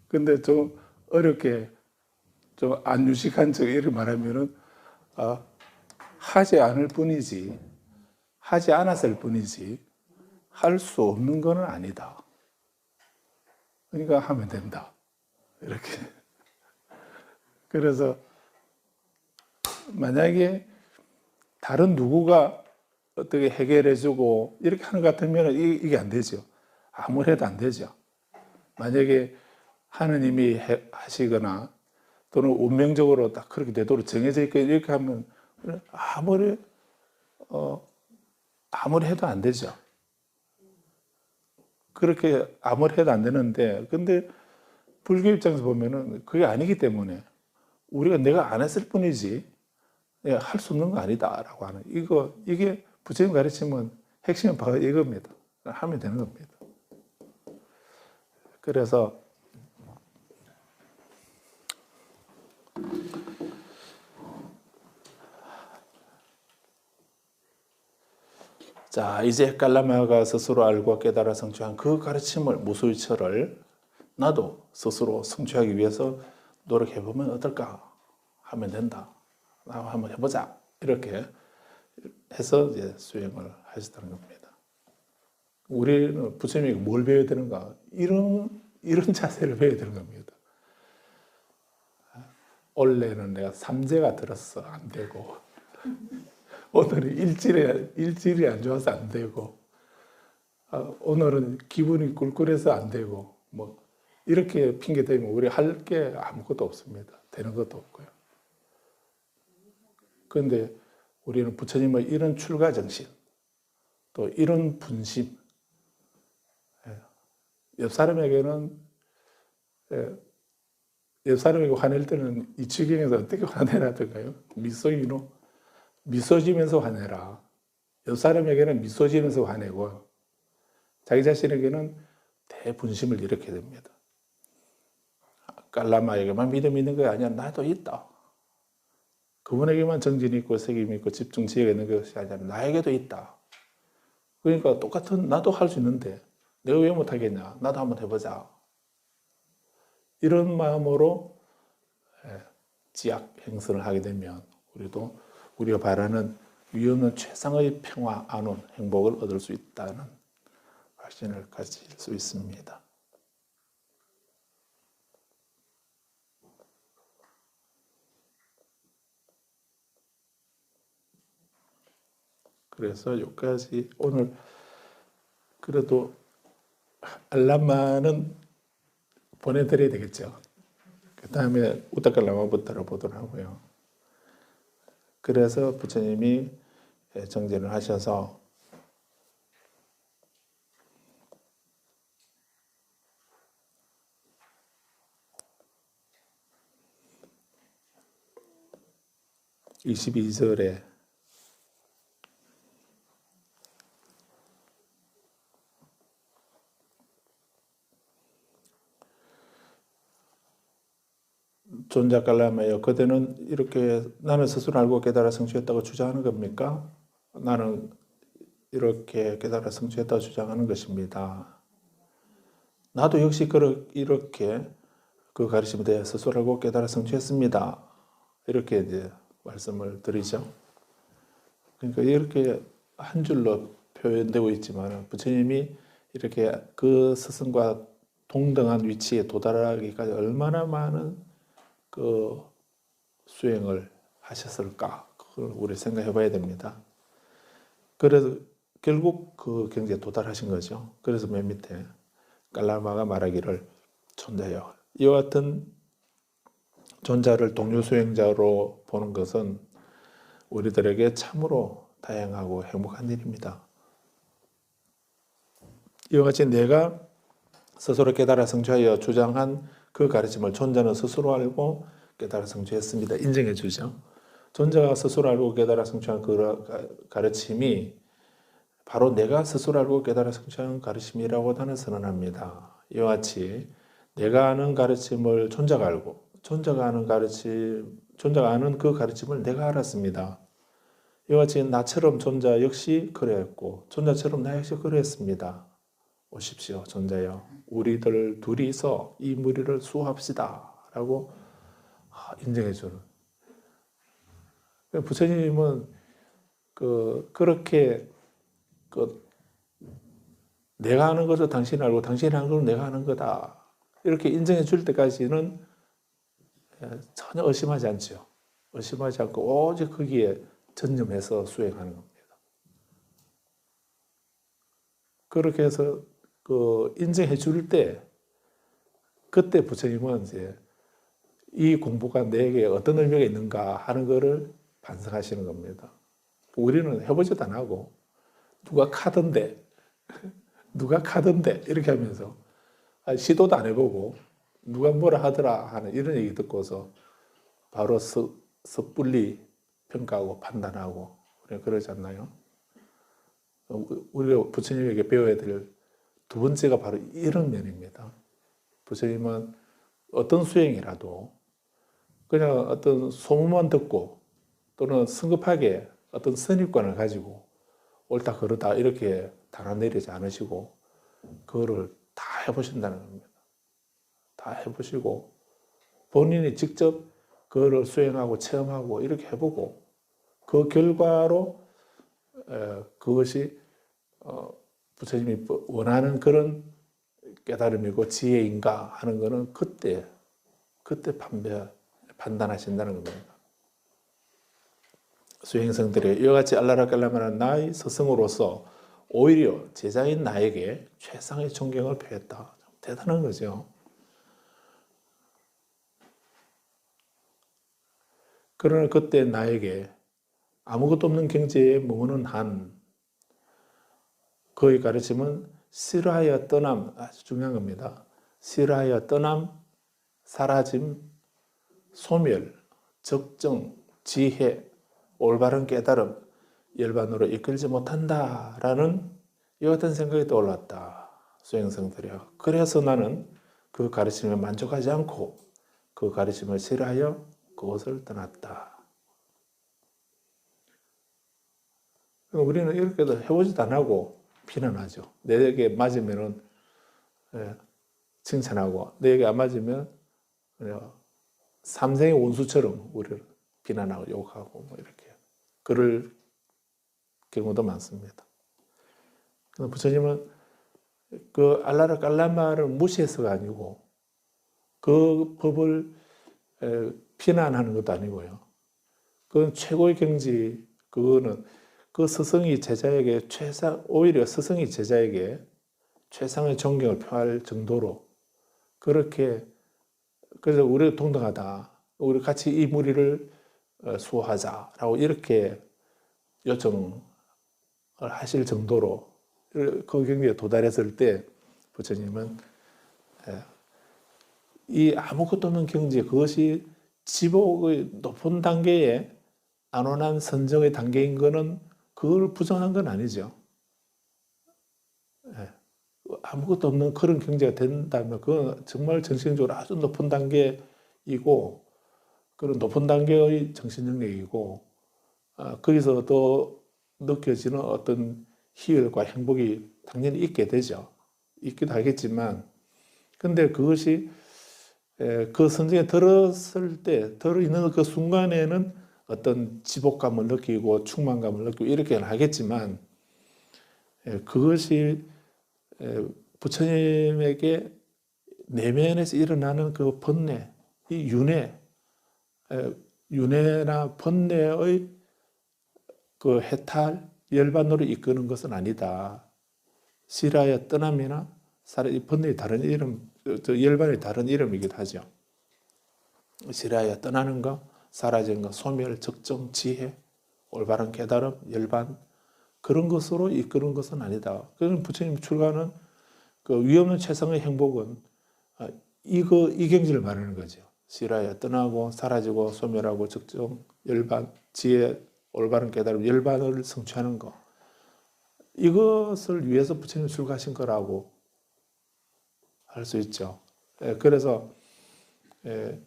근데 좀 어렵게 좀 안 유식한 척 이렇게 말하면은 하지 않을 뿐이지 하지 않았을 뿐이지 할 수 없는 것은 아니다. 그러니까 하면 된다. 이렇게. 그래서 만약에 다른 누구가 어떻게 해결해주고 이렇게 하는 것 같으면 이게 안 되죠. 아무리 해도 안 되죠. 만약에 하느님이 하시거나 또는 운명적으로 딱 그렇게 되도록 정해져 있고 이렇게 하면 아무리 해도 안 되죠. 그렇게 아무리 해도 안 되는데 근데 불교 입장에서 보면은 그게 아니기 때문에 우리가 내가 안 했을 뿐이지 할 수 없는 거 아니다라고 하는 이게 부처님 가르치면 핵심은 바로 이겁니다. 하면 되는 겁니다. 그래서 자 이제 깔라마가 스스로 알고 깨달아 성취한 그 가르침을 무술처를 나도 스스로 성취하기 위해서 노력해보면 어떨까 하면 된다. 한번 해보자. 이렇게 해서 이제 수행을 하시다는 겁니다. 우리는 부처님이 뭘 배워야 되는가? 이런 자세를 배워야 되는 겁니다. 원래는 내가 삼재가 들었어. 안 되고. 오늘은 일질이 안 좋아서 안 되고. 오늘은 기분이 꿀꿀해서 안 되고. 뭐, 이렇게 핑계 대면 우리 할 게 아무것도 없습니다. 되는 것도 없고요. 그런데 우리는 부처님의 이런 출가 정신, 또 이런 분심, 옆 사람에게는 옆 사람에게 화낼 때는 이 지경에서 어떻게 화내라든가요? 미소 지면서 화내라. 옆 사람에게는 미소 지면서 화내고 자기 자신에게는 대분심을 일으켜야 됩니다. 깔라마에게만 믿음 있는 게 아니야. 나도 있다. 그분에게만 정진이 있고 책임이 있고 집중 지혜가 있는 것이 아니라 나에게도 있다. 그러니까 똑같은 나도 할 수 있는데 내가 왜 못하겠냐. 나도 한번 해보자. 이런 마음으로 지약 행선을 하게 되면 우리가 바라는 위없는 최상의 평화, 안원, 행복을 얻을 수 있다는 확신을 가질 수 있습니다. 그래서 여기까지 오늘 그래도 알람마는 보내드려야 되겠죠. 그 다음에 우타칼라마부터를 보도록 하고요. 그래서 부처님이 정진을 하셔서 (22절에) 존자 깔라마여 그대는 이렇게 나는 스스로 알고 깨달아 성취했다고 주장하는 겁니까? 나는 이렇게 깨달아 성취했다고 주장하는 것입니다. 나도 역시 이렇게 그 가르침에 대해 스스로 알고 깨달아 성취했습니다. 이렇게 이제 말씀을 드리죠. 그러니까 이렇게 한 줄로 표현되고 있지만 부처님이 이렇게 그 스승과 동등한 위치에 도달하기까지 얼마나 많은 그 수행을 하셨을까? 그걸 우리 생각해 봐야 됩니다. 그래서 결국 그 경지에 도달하신 거죠. 그래서 맨 밑에 깔라마가 말하기를 존자여. 이와 같은 존자를 동료 수행자로 보는 것은 우리들에게 참으로 다양하고 행복한 일입니다. 이와 같이 내가 스스로 깨달아 성취하여 주장한 그 가르침을 존자는 스스로 알고 깨달아 성취했습니다. 인정해 주죠. 존자가 스스로 알고 깨달아 성취한 그 가르침이 바로 내가 스스로 알고 깨달아 성취한 가르침이라고 나는 선언합니다. 이와 같이 내가 아는 가르침을 존자가 알고 존자가 아는 그 가르침을 내가 알았습니다. 이와 같이 나처럼 존자 역시 그러했고 존자처럼 나 역시 그러했습니다. 오십시오, 존자여. 우리들 둘이서 이 무리를 수호합시다. 라고 인정해 주는. 부처님은 그렇게 내가 하는 것을 당신이 알고 당신이 하는 것을 내가 하는 거다. 이렇게 인정해 줄 때까지는 전혀 의심하지 않죠. 의심하지 않고 오직 거기에 전념해서 수행하는 겁니다. 그렇게 해서 인정해 줄 때, 그때 부처님은 이제 이 공부가 내게 어떤 의미가 있는가 하는 것을 반성하시는 겁니다. 우리는 해보지도 안 하고, 누가 카던데 이렇게 하면서 시도도 안 해보고 누가 뭐라 하더라 하는 이런 얘기 듣고서 바로 섣불리 평가하고 판단하고 그러지 않나요? 우리가 부처님에게 배워야 될 두 번째가 바로 이런 면입니다. 부처님은 어떤 수행이라도 그냥 어떤 소문만 듣고 또는 성급하게 어떤 선입관을 가지고 옳다 그르다 이렇게 단언내리지 않으시고 그거를 다 해보신다는 겁니다. 다 해보시고 본인이 직접 그거를 수행하고 체험하고 이렇게 해보고 그 결과로 그것이 부처님이 원하는 그런 깨달음이고 지혜인가 하는 것은 그때 판단하신다는 겁니다. 수행성들이 이와 같이 알라라깔라마는 나의 스승으로서 오히려 제자인 나에게 최상의 존경을 표했다. 대단한 거죠. 그러나 그때 나에게 아무것도 없는 경지에 머무는 한 그의 가르침은 싫어하여 떠남, 아주 중요한 겁니다. 싫어하여 떠남, 사라짐, 소멸, 적정, 지혜, 올바른 깨달음, 열반으로 이끌지 못한다라는 이 같은 생각이 떠올랐다. 수행성들이여. 그래서 나는 그 가르침에 만족하지 않고 그 가르침을 싫어하여 그곳을 떠났다. 우리는 이렇게도 해보지도 안 하고 비난하죠. 내게 맞으면은 칭찬하고 내게 안 맞으면 삼생의 원수처럼 우리를 비난하고 욕하고 뭐 이렇게 그럴 경우도 많습니다. 부처님은 그 알라르 깔라마를 무시해서가 아니고 그 법을 비난하는 것도 아니고요. 그건 최고의 경지, 그거는 그 스승이 제자에게 오히려 스승이 제자에게 최상의 존경을 표할 정도로 그렇게, 그래서 우리가 동등하다. 우리 같이 이 무리를 수호하자라고 이렇게 요청을 하실 정도로 그 경지에 도달했을 때 부처님은 이 아무것도 없는 경지, 그것이 지복의 높은 단계에 안온한 선정의 단계인 것은 그걸 부정한 건 아니죠. 아무것도 없는 그런 경지가 된다면 그건 정말 정신적으로 아주 높은 단계이고 그런 높은 단계의 정신 능력이고 거기서 또 느껴지는 어떤 희열과 행복이 당연히 있게 되죠. 있기도 하겠지만 근데 그것이 그 선정에 들었을 때 들어있는 그 순간에는 어떤 지복감을 느끼고 충만감을 느끼고 이렇게는 하겠지만 그것이 부처님에게 내면에서 일어나는 그 번뇌, 이 윤회나 번뇌의 그 해탈, 열반으로 이끄는 것은 아니다. 실화의 떠남이나 이 번뇌의 다른 이름, 열반의 다른 이름이기도 하죠. 실화의 떠나는 것, 사라지는 것, 소멸, 적정, 지혜, 올바른 깨달음, 열반 그런 것으로 이끄는 것은 아니다. 그런 부처님 출가는 그 위없는 최상의 행복은 이 경지를 말하는 거죠. 실화에 떠나고 사라지고 소멸하고 적정, 열반, 지혜, 올바른 깨달음, 열반을 성취하는 것. 이것을 위해서 부처님 출가하신 거라고 할 수 있죠. 그래서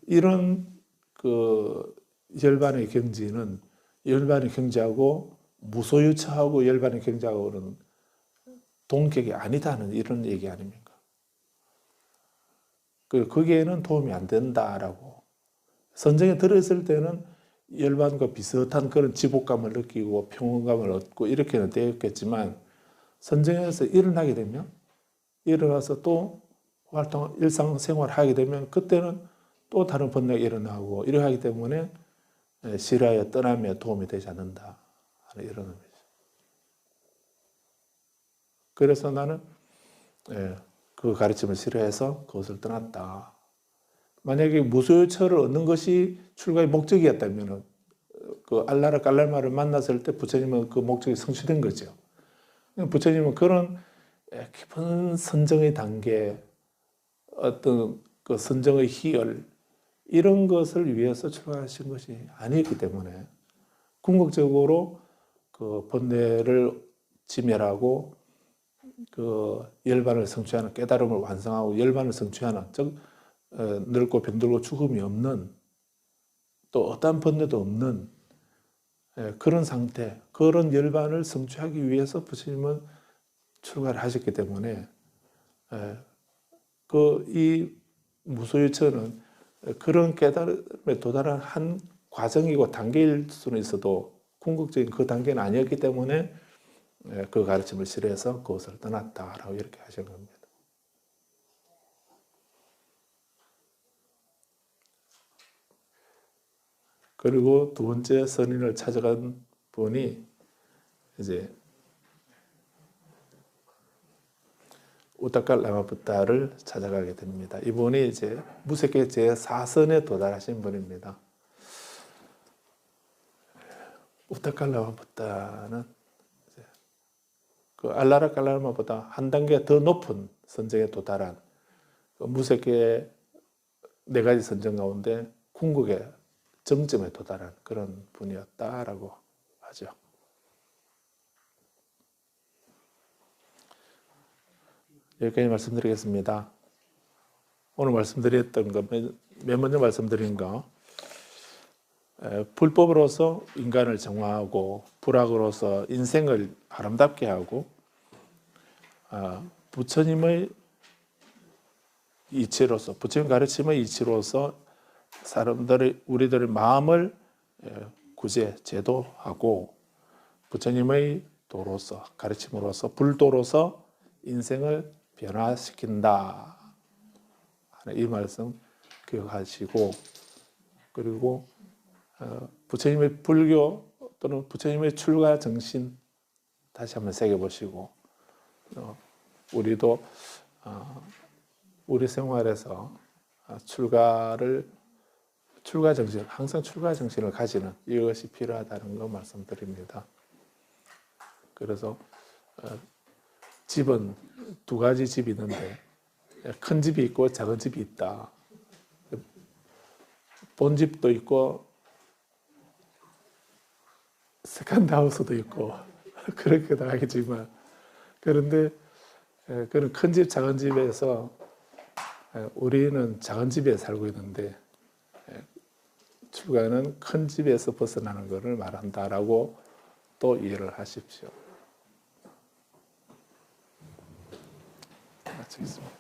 이런 그 열반의 경지는 열반의 경지하고 무소유처하고 열반의 경지하고는 동격이 아니다는 이런 얘기 아닙니까? 거기에는 도움이 안 된다라고. 선정에 들어있을 때는 열반과 비슷한 그런 지복감을 느끼고 평온감을 얻고 이렇게는 되었겠지만 선정에서 일어나게 되면 일어나서 또 활동, 일상생활을 하게 되면 그때는 또 다른 번뇌가 일어나고 이렇게 하기 때문에 실화의 떠남에 도움이 되지 않는다 하는 이런 의미죠. 그래서 나는 그 가르침을 싫어해서 그것을 떠났다. 만약에 무소유처를 얻는 것이 출가의 목적이었다면 그 알라라 깔랄마를 만났을 때 부처님은 그 목적이 성취된 거죠. 부처님은 그런 깊은 선정의 단계, 어떤 그 선정의 희열 이런 것을 위해서 출가하신 것이 아니었기 때문에 궁극적으로 그 번뇌를 지멸하고 그 열반을 성취하는 깨달음을 완성하고 열반을 성취하는 즉 늙고 병들고 죽음이 없는 또 어떠한 번뇌도 없는 그런 상태, 그런 열반을 성취하기 위해서 부처님은 출가를 하셨기 때문에 이 무소유처는 그런 깨달음에 도달한 한 과정이고 단계일 수는 있어도 궁극적인 그 단계는 아니었기 때문에 그 가르침을 싫어해서 그것을 떠났다라고 이렇게 하시는 겁니다. 그리고 두 번째 선인을 찾아간 분이 이제 우타칼 라마부타를 찾아가게 됩니다. 이분이 이제 무색계 제4선에 도달하신 분입니다. 우타칼 라마부타는 그 알라라 깔라마보다 한 단계 더 높은 선정에 도달한 그 무색계 네 가지 선정 가운데 궁극의 정점에 도달한 그런 분이었다라고 하죠. 여기까지 말씀드리겠습니다. 오늘 말씀드렸던 거, 맨 먼저 말씀드린 거, 불법으로서 인간을 정화하고 불악으로서 인생을 아름답게 하고 부처님의 이치로서 부처님 가르침의 이치로서 우리들의 마음을 구제, 제도하고 부처님의 도로서 가르침으로서 불도로서 인생을 변화시킨다 하는 이 말씀 기억하시고 그리고 부처님의 불교 또는 부처님의 출가 정신 다시 한번 새겨보시고 우리도 우리 생활에서 출가 정신, 항상 출가 정신을 가지는 이것이 필요하다는 거 말씀드립니다. 그래서 집은 두 가지 집이 있는데 큰 집이 있고 작은 집이 있다. 본집도 있고 세컨드 하우스도 있고 그렇게 나가겠지만 그런데 그런 큰 집, 작은 집에서 우리는 작은 집에 살고 있는데 출가는 큰 집에서 벗어나는 것을 말한다라고 또 이해를 하십시오. 마치겠습니다.